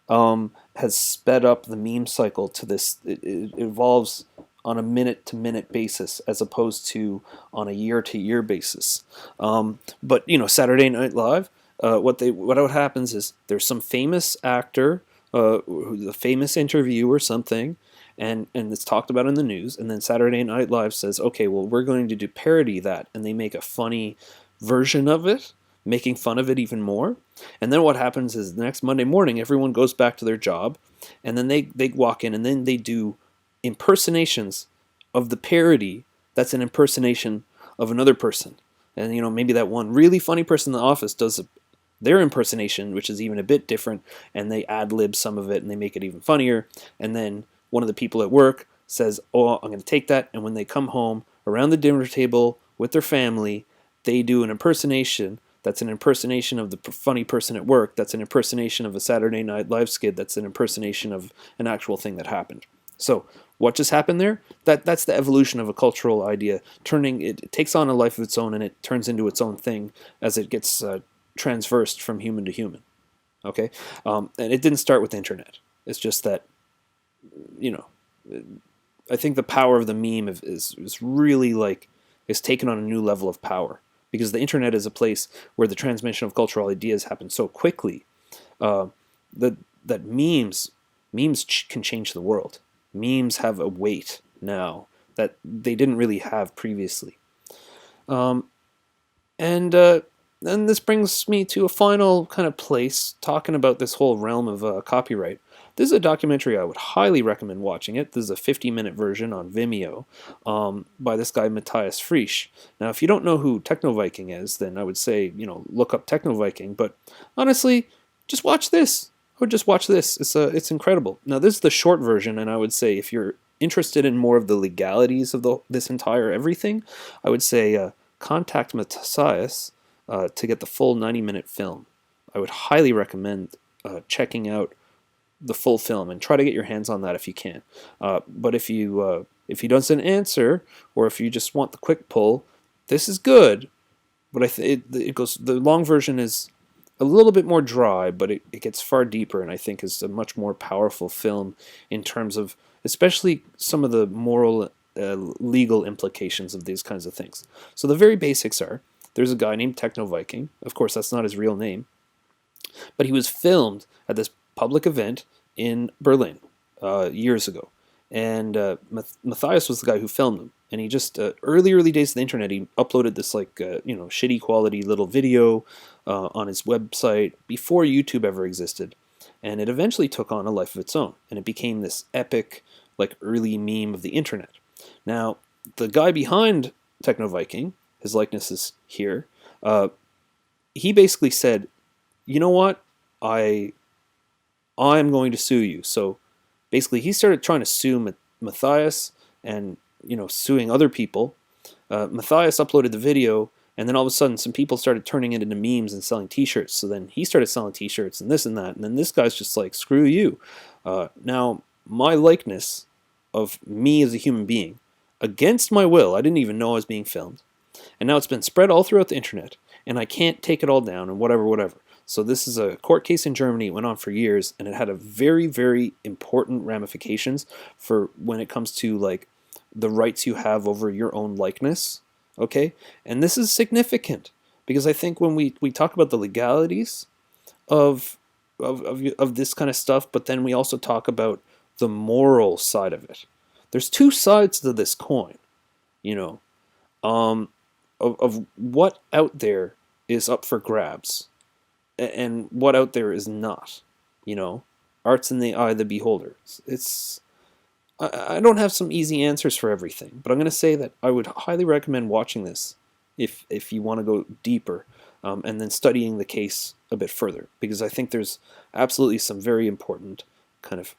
Has sped up the meme cycle to this. It evolves on a minute-to-minute basis as opposed to on a year-to-year basis. But Saturday Night Live, what happens is there's some famous actor, a famous interview or something, and it's talked about in the news, and then Saturday Night Live says, okay, well, we're going to do parody that, and they make a funny version of it, making fun of it even more. And then what happens is the next Monday morning, everyone goes back to their job, and then they walk in, and then they do impersonations of the parody that's an impersonation of another person. And maybe that one really funny person in the office does their impersonation, which is even a bit different, and they ad-lib some of it and they make it even funnier. And then one of the people at work says, oh, I'm going to take that, and when they come home around the dinner table with their family, they do an impersonation that's an impersonation of the funny person at work, that's an impersonation of a Saturday Night Live skit, that's an impersonation of an actual thing that happened. So what just happened there? That's the evolution of a cultural idea. It takes on a life of its own, and it turns into its own thing as it gets transversed from human to human. Okay, and it didn't start with the internet. It's just that, I think the power of the meme is really is taken on a new level of power, because the internet is a place where the transmission of cultural ideas happens so quickly that memes can change the world. Memes have a weight now that they didn't really have previously. And then this brings me to a final kind of place, talking about this whole realm of copyright. This is a documentary I would highly recommend watching it. This is a 50-minute version on Vimeo by this guy, Matthias Frisch. Now, if you don't know who Techno Viking is, then I would say, look up Techno Viking. But honestly, just watch this. I would just watch this. It's incredible. Now, this is the short version, and I would say if you're interested in more of the legalities of this entire everything, I would say contact Matthias to get the full 90-minute film. I would highly recommend checking out the full film and try to get your hands on that if you can. But if he doesn't answer, or if you just want the quick pull, this is good. But it goes. The long version is a little bit more dry, but it gets far deeper, and I think is a much more powerful film in terms of especially some of the moral, legal implications of these kinds of things. So the very basics are, there's a guy named Techno Viking. Of course, that's not his real name, but he was filmed at this public event in Berlin years ago. And Matthias was the guy who filmed him. And he just, early days of the internet, he uploaded this shitty quality little video on his website before YouTube ever existed. And it eventually took on a life of its own. And it became this epic, early meme of the internet. Now, the guy behind Techno Viking, his likeness is here, he basically said, you know what, I'm going to sue you. So basically he started trying to sue Matthias, and suing other people. Matthias uploaded the video, and then all of a sudden some people started turning it into memes and selling t-shirts. So then he started selling t-shirts and this and that, and then this guy's just like, screw you. Now my likeness of me as a human being, against my will, I didn't even know I was being filmed, and now it's been spread all throughout the internet, and I can't take it all down, and whatever. So this is a court case in Germany. It went on for years, and it had a very, very important ramifications for when it comes to like the rights you have over your own likeness. Okay, and this is significant because I think when we talk about the legalities of this kind of stuff, but then we also talk about the moral side of it. There's two sides to this coin, you know, of what out there is up for grabs and what out there is not. Art's in the eye of the beholder. I don't have some easy answers for everything, but I'm going to say that I would highly recommend watching this if you want to go deeper, and then studying the case a bit further, because I think there's absolutely some very important kind of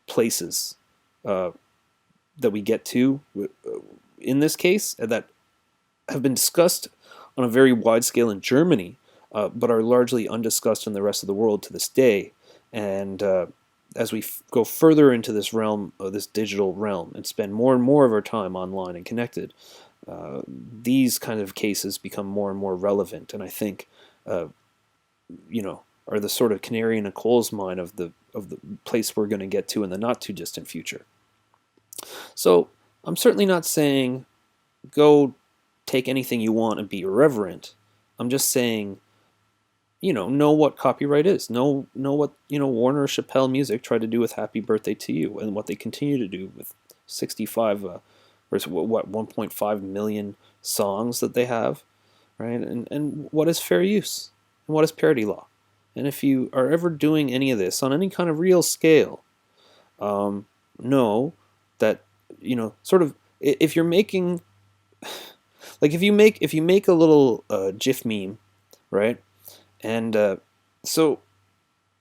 places that we get to in this case that have been discussed on a very wide scale in Germany, but are largely undiscussed in the rest of the world to this day. And as we go further into this realm, this digital realm, and spend more and more of our time online and connected, these kind of cases become more and more relevant, and I think, are the sort of canary in a coal's mine of the place we're going to get to in the not too distant future. So I'm certainly not saying go take anything you want and be irreverent. I'm just saying, know what copyright is. Know what Warner Chappelle Music tried to do with "Happy Birthday to You" and what they continue to do with 65 or what 1.5 million songs that they have, right? And what is fair use and what is parody law. And if you are ever doing any of this on any kind of real scale, know that sort of, if you're making like if you make a little GIF meme, right? And so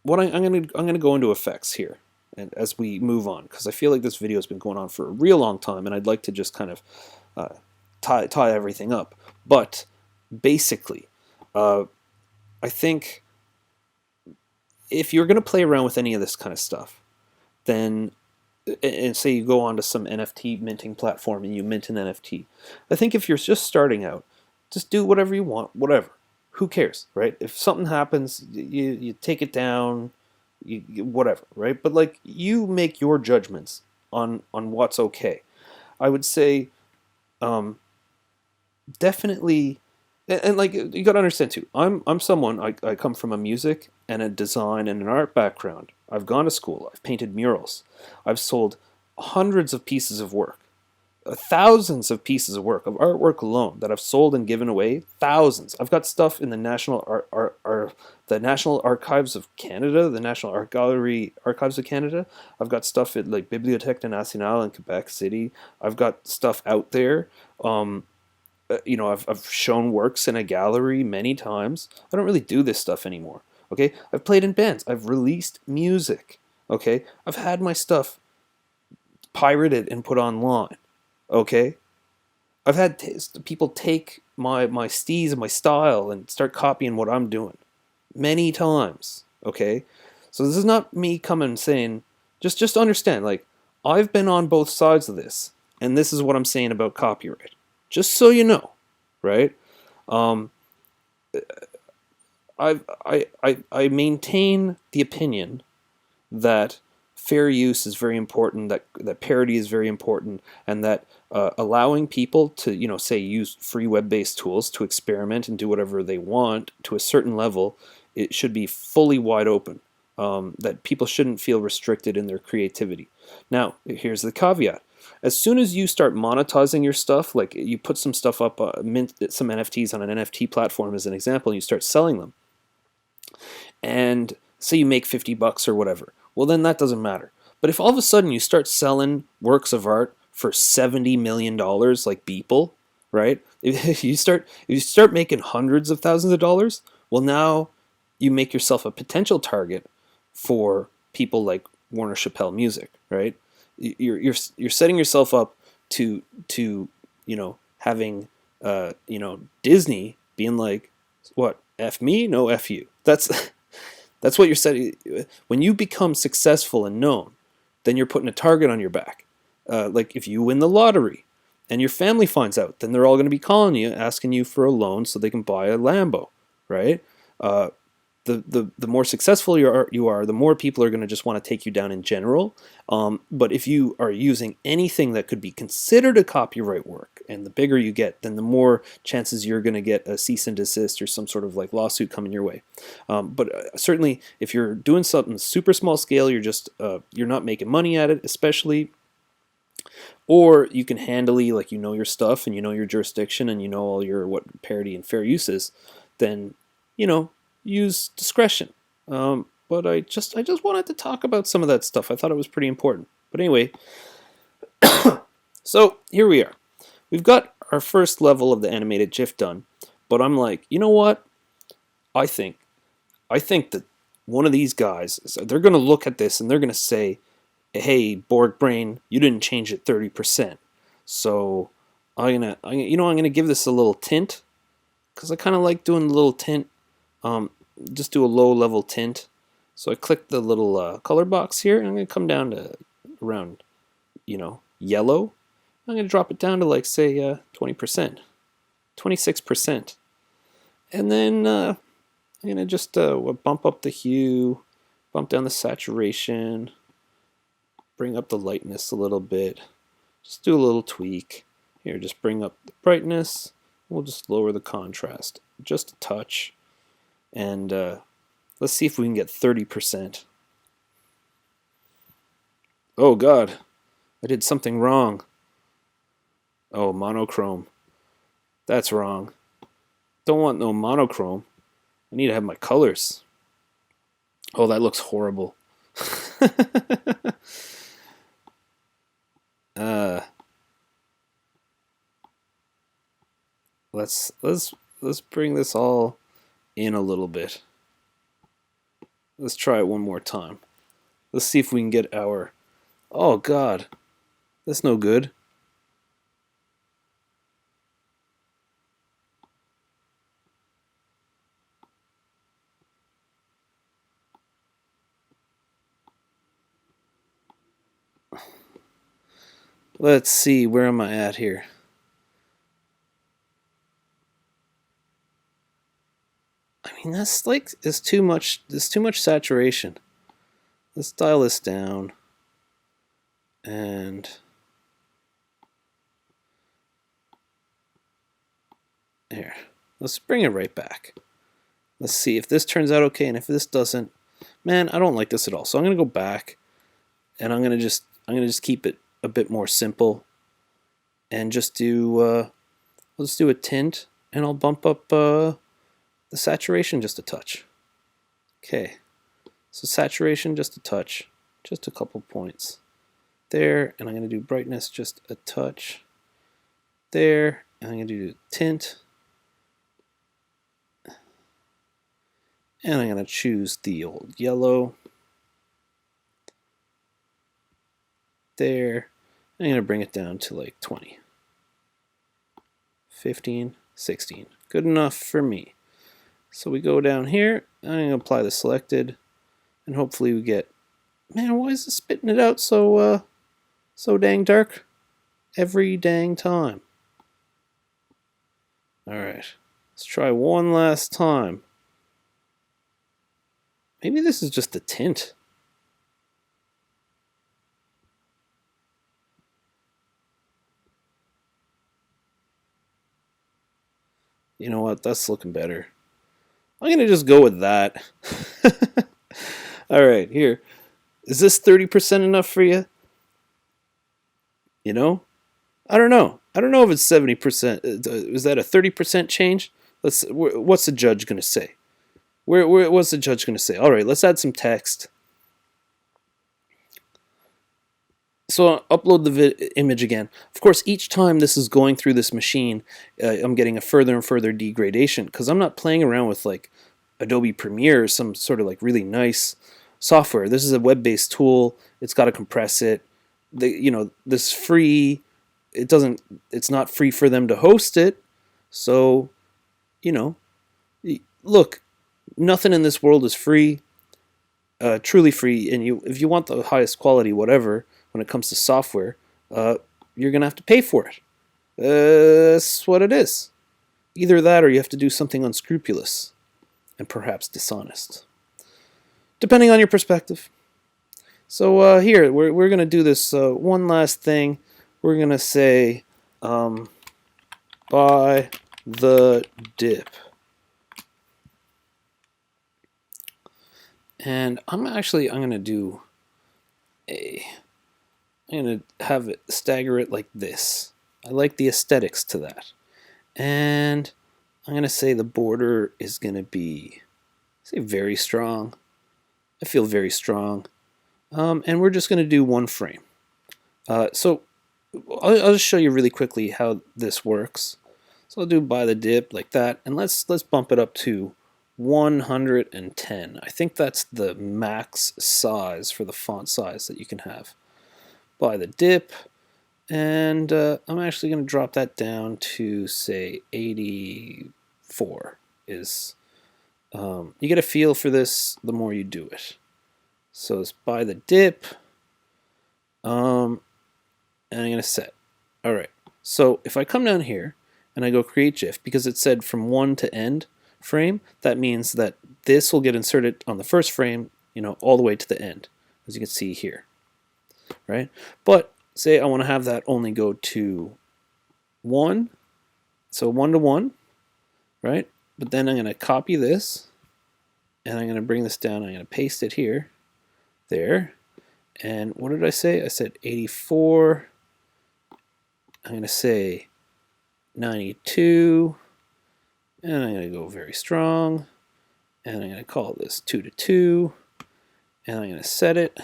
what I'm gonna go into effects here, and as we move on, because I feel like this video has been going on for a real long time, and I'd like to just kind of tie everything up. But basically, I think if you're going to play around with any of this kind of stuff, then, and say you go onto some NFT minting platform and you mint an NFT, I think if you're just starting out, just do whatever you want, whatever. Who cares, right? If something happens, you take it down, whatever, right? But like, you make your judgments on what's okay. I would say, definitely, and like, you got to understand too. I'm someone, I come from a music and a design and an art background. I've gone to school. I've painted murals. I've sold hundreds of pieces of work. Thousands of pieces of work, of artwork alone, that I've sold and given away. Thousands. I've got stuff in the the National Archives of Canada, the National Art Gallery Archives of Canada. I've got stuff at like Bibliothèque Nationale in Quebec City. I've got stuff out there. I've shown works in a gallery many times. I don't really do this stuff anymore. Okay, I've played in bands. I've released music. Okay, I've had my stuff pirated and put online. Okay, I've had people take my steez and my style and start copying what I'm doing many times. Okay, so this is not me coming saying, just understand, like, I've been on both sides of this, and this is what I'm saying about copyright. Just so you know, right? I maintain the opinion that fair use is very important, that parody is very important, and that allowing people to, say, use free web-based tools to experiment and do whatever they want to a certain level, it should be fully wide open. That people shouldn't feel restricted in their creativity. Now, here's the caveat. As soon as you start monetizing your stuff, like you put some stuff up, mint some NFTs on an NFT platform as an example, and you start selling them, and say you make $50 or whatever, well, then that doesn't matter. But if all of a sudden you start selling works of art for $70 million like Beeple, right? If you start making hundreds of thousands of dollars, well, now you make yourself a potential target for people like Warner Chappelle Music, right? You're setting yourself up to having Disney being like, what, F me, no F you. That's what you're setting. When you become successful and known, then you're putting a target on your back. Like if you win the lottery and your family finds out, then they're all going to be calling you, asking you for a loan so they can buy a Lambo, right? The more successful you are, the more people are going to just want to take you down in general. But if you are using anything that could be considered a copyright work, and the bigger you get, then the more chances you're going to get a cease and desist or some sort of like lawsuit coming your way. But certainly, if you're doing something super small scale, you're not making money at it, especially. Or you can handily, like, your stuff and your jurisdiction and all your what parody and fair use is, then use discretion. But I just wanted to talk about some of that stuff. I thought it was pretty important. But anyway, so here we are. We've got our first level of the animated GIF done. But I'm like, you know what? I think that one of these guys, they're going to look at this and they're going to say, hey, Borg Brain, you didn't change it 30%. So I'm gonna give this a little tint, because I kind of like doing a little tint. Just do a low level tint. So I click the little color box here, and I'm going to come down to around, yellow. I'm going to drop it down to like, say, 20%, 26%. And then I'm going to just bump up the hue, bump down the saturation, bring up the lightness a little bit. Just do a little tweak. Here, just bring up the brightness. We'll just lower the contrast just a touch. And let's see if we can get 30%. Oh God, I did something wrong. Oh, monochrome. That's wrong. Don't want no monochrome. I need to have my colors. Oh, that looks horrible. Let's bring this all in a little bit. Let's try it one more time. Let's see if we can get our... Oh God, that's no good. Let's see, where am I at here? I mean, it's too much. There's too much saturation. Let's dial this down. And here, let's bring it right back. Let's see if this turns out okay, and if this doesn't, man, I don't like this at all. So I'm gonna go back, and I'm gonna just keep it a bit more simple, and just do let's do a tint, and I'll bump up the saturation just a touch. Okay, so saturation just a touch, just a couple points there, and I'm going to do brightness just a touch there, and I'm going to do tint, and I'm going to choose the old yellow there. I'm going to bring it down to like 20, 15, 16. Good enough for me. So we go down here, I'm going to apply the selected, and hopefully we get... Man, why is it spitting it out so dang dark every dang time? Alright, let's try one last time. Maybe this is just a tint. You know what, that's looking better. I'm going to just go with that. Alright, here. Is this 30% enough for you? You know? I don't know. I don't know if it's 70%. Is that a 30% change? What's the judge going to say? What's the judge going to say? Alright, let's add some text. So I'll upload the image again. Of course, each time this is going through this machine, I'm getting a further and further degradation, because I'm not playing around with like Adobe Premiere or some sort of like really nice software. This is a web-based tool. It's got to compress it. This free it's not free for them to host it. So, look, nothing in this world is free, truly free. And if you want the highest quality, whatever, when it comes to software, you're gonna have to pay for it. That's what it is. Either that, or you have to do something unscrupulous and perhaps dishonest, depending on your perspective. So here, we're going to do this one last thing. We're going to say, buy the dip. And I'm going to do I'm going to have it stagger it like this. I like the aesthetics to that. And I'm going to say the border is going to be, say, very strong. I feel very strong. And we're just going to do one frame. So I'll just show you really quickly how this works. So I'll do by the dip like that, and let's bump it up to 110. I think that's the max size for the font size that you can have. By the dip, and I'm actually going to drop that down to, say, 84. Is you get a feel for this the more you do it. So it's by the dip, and I'm going to set. All right, so if I come down here and I go create GIF, because it said from 1 to end frame, that means that this will get inserted on the first frame, all the way to the end, as you can see here, right? But say I want to have that only go to 1, so 1 to 1, right? But then I'm going to copy this, and I'm going to bring this down, I'm going to paste it here, there, and what did I say? I said 84. I'm going to say 92, and I'm going to go very strong, and I'm going to call this 2 to 2, and I'm going to set it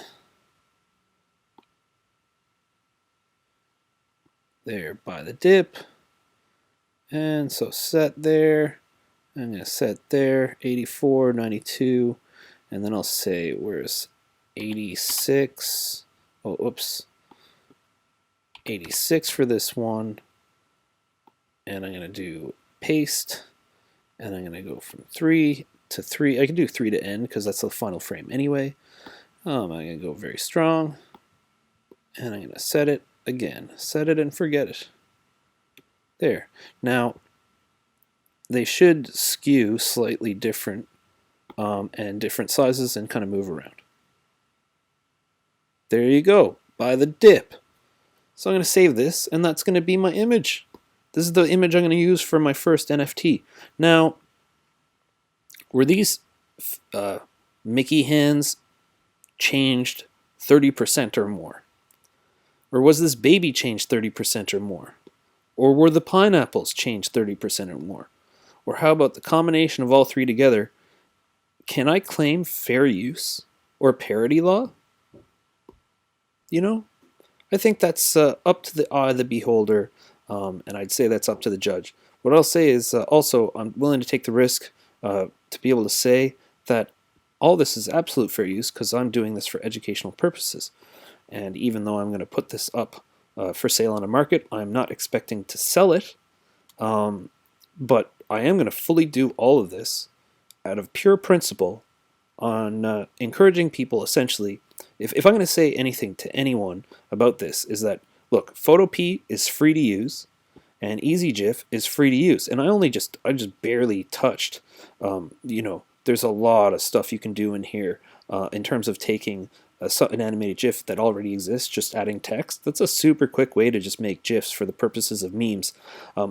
there by the dip, and so set there. I'm going to set there 84, 92, and then I'll say where's 86. Oh, oops. 86 for this one, and I'm going to do paste, and I'm going to go from 3 to 3. I can do 3 to end because that's the final frame anyway. I'm going to go very strong, and I'm going to set it again. Set it and forget it. There. Now, they should skew slightly different and different sizes and kind of move around. There you go, by the dip. So I'm going to save this, and that's going to be my image. This is the image I'm going to use for my first NFT. Now, were these Mickey hands changed 30% or more? Or was this baby changed 30% or more? Or were the pineapples changed 30% or more? Or how about the combination of all three together? Can I claim fair use or parody law? I think that's up to the eye of the beholder, and I'd say that's up to the judge. What I'll say is also I'm willing to take the risk to be able to say that all this is absolute fair use because I'm doing this for educational purposes. And even though I'm going to put this up for sale on a market, I'm not expecting to sell it, but I am going to fully do all of this out of pure principle on encouraging people essentially. If I'm going to say anything to anyone about this, is that, look, Photopea is free to use, and EasyGIF is free to use. And I just barely touched, there's a lot of stuff you can do in here in terms of taking an animated GIF that already exists, just adding text. That's a super quick way to just make GIFs for the purposes of memes.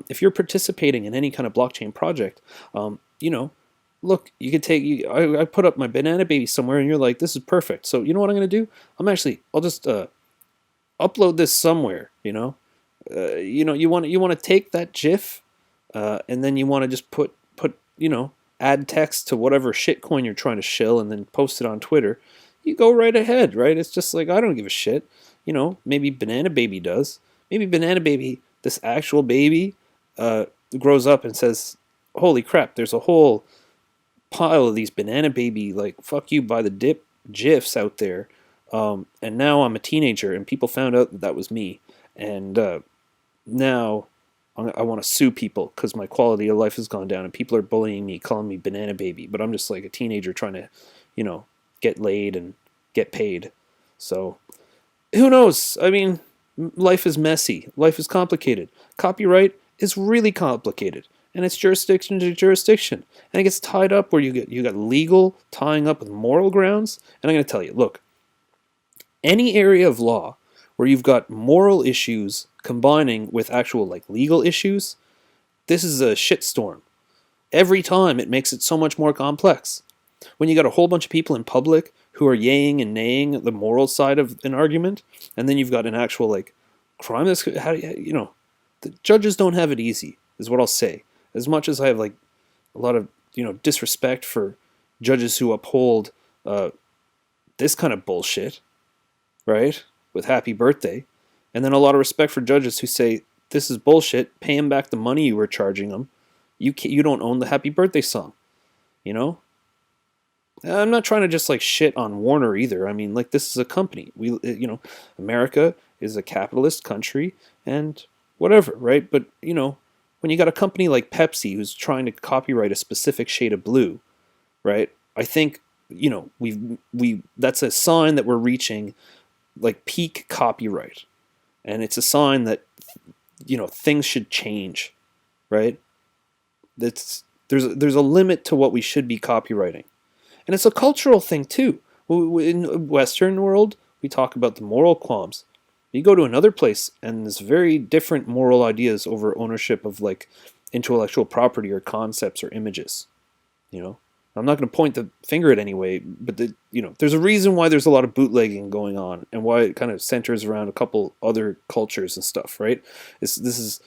If you're participating in any kind of blockchain project, look, you could take, I put up my banana baby somewhere and you're like, this is perfect. So you know what I'm going to do? I'll just upload this somewhere, you want to take that GIF and then you want to just put add text to whatever shitcoin you're trying to shill and then post it on Twitter. You go right ahead, right? It's just like, I don't give a shit. Maybe Banana Baby does. Maybe Banana Baby, this actual baby, grows up and says, holy crap, there's a whole pile of these Banana Baby, like, fuck you by the dip GIFs out there. And now I'm a teenager and people found out that was me. And now I want to sue people because my quality of life has gone down and people are bullying me, calling me banana baby. But I'm just like a teenager trying to, you know, get laid and get paid. So who knows? I mean, life is messy. Life is complicated. Copyright is really complicated, and it's jurisdiction to jurisdiction, and it gets tied up where you got legal tying up with moral grounds. And I'm going to tell you, look, any area of law where you've got moral issues combining with actual like legal issues, this is a shitstorm. Every time it makes it so much more complex. When you got a whole bunch of people in public who are yaying and naying the moral side of an argument, and then you've got an actual like crime that's how you know the judges don't have it easy, is what I'll say. As much as I have like a lot of disrespect for judges who uphold this kind of bullshit, right? With happy birthday, and then a lot of respect for judges who say this is bullshit. Pay him back the money you were charging him. You don't own the happy birthday song, you know. I'm not trying to just like shit on Warner either. I mean, like this is a company. America is a capitalist country and whatever, right? But when you got a company like Pepsi who's trying to copyright a specific shade of blue, right? I think we that's a sign that we're reaching like peak copyright, and it's a sign that things should change, right? There's a limit to what we should be copywriting. And it's a cultural thing too. In the Western world, we talk about the moral qualms. You go to another place, and there's very different moral ideas over ownership of like intellectual property or concepts or images. I'm not going to point the finger at anyway, but there's a reason why there's a lot of bootlegging going on, and why it kind of centers around a couple other cultures and stuff, right? It's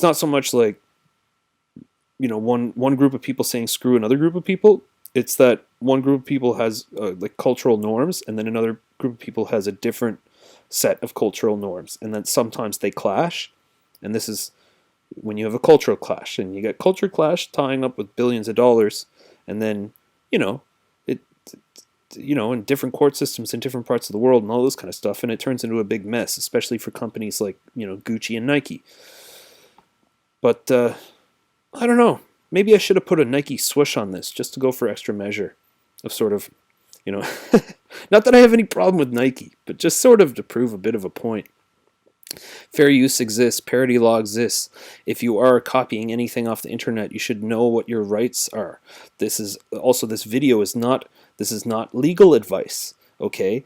not so much like one group of people saying screw another group of people. It's that one group of people has like cultural norms, and then another group of people has a different set of cultural norms, and then sometimes they clash. And this is when you have a cultural clash, and you get culture clash tying up with billions of dollars, and then in different court systems in different parts of the world and all this kind of stuff, and it turns into a big mess, especially for companies like Gucci and Nike. But I don't know. Maybe I should have put a Nike swoosh on this just to go for extra measure of sort of, not that I have any problem with Nike, but just sort of to prove a bit of a point. Fair use exists, parody law exists. If you are copying anything off the internet, you should know what your rights are. This video is not legal advice. Okay,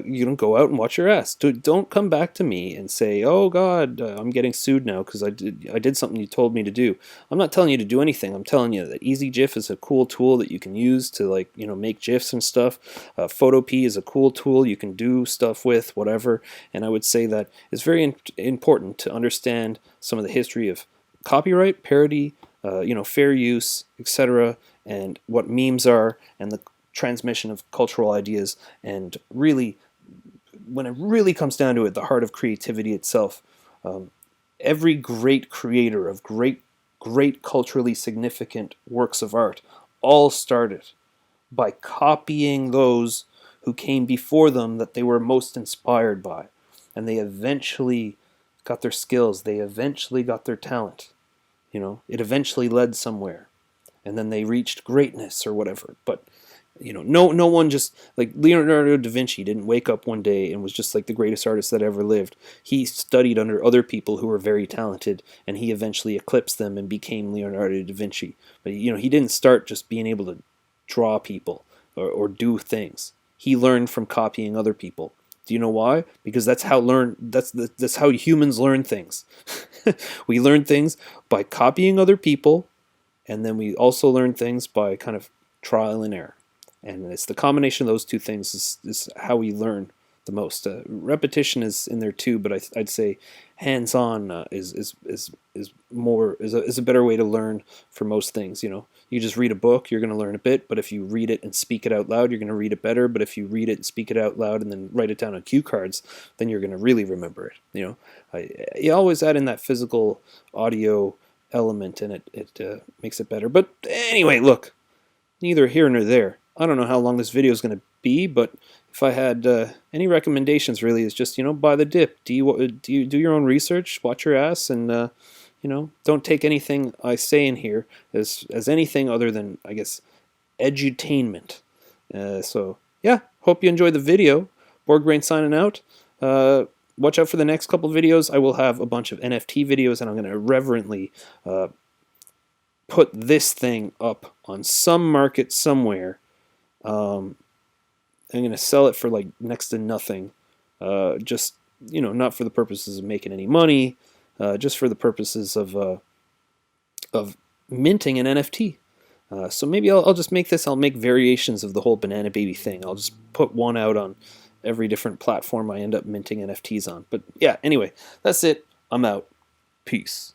you don't go out and watch your ass. Don't come back to me and say, "Oh God, I'm getting sued now because I did something you told me to do." I'm not telling you to do anything. I'm telling you that Easy GIF is a cool tool that you can use to make GIFs and stuff. Photopea is a cool tool you can do stuff with, whatever. And I would say that it's very important to understand some of the history of copyright, parody, fair use, etc., and what memes are, and the transmission of cultural ideas, and really, when it really comes down to it, the heart of creativity itself. Every great creator of great culturally significant works of art all started by copying those who came before them that they were most inspired by, and they eventually got their skills, they eventually got their talent. It eventually led somewhere, and then they reached greatness or whatever. But no one, just like Leonardo da Vinci, didn't wake up one day and was just like the greatest artist that ever lived. He studied under other people who were very talented, and he eventually eclipsed them and became Leonardo da Vinci. But he didn't start just being able to draw people or do things. He learned from copying other people. Do you know why? Because that's how humans learn things. We learn things by copying other people, and then we also learn things by kind of trial and error. And it's the combination of those two things is how we learn the most. Repetition is in there too, but I'd say hands-on is a better way to learn for most things. You just read a book, you're going to learn a bit, but if you read it and speak it out loud, you're going to read it better. But if you read it and speak it out loud and then write it down on cue cards, then you're going to really remember it. You always add in that physical audio element, and it makes it better. But anyway, look, neither here nor there. I don't know how long this video is going to be, but if I had any recommendations, really, is just buy the dip. Do you do your own research, watch your ass, and don't take anything I say in here as anything other than, I guess, edutainment. So yeah, hope you enjoyed the video. Borg Brain signing out. Watch out for the next couple videos. I will have a bunch of NFT videos, and I'm going to reverently put this thing up on some market somewhere. I'm going to sell it for like next to nothing. Just, not for the purposes of making any money, just for the purposes of minting an NFT. So maybe I'll just make this. I'll make variations of the whole Banana Baby thing. I'll just put one out on every different platform I end up minting NFTs on. But yeah, anyway, that's it. I'm out. Peace.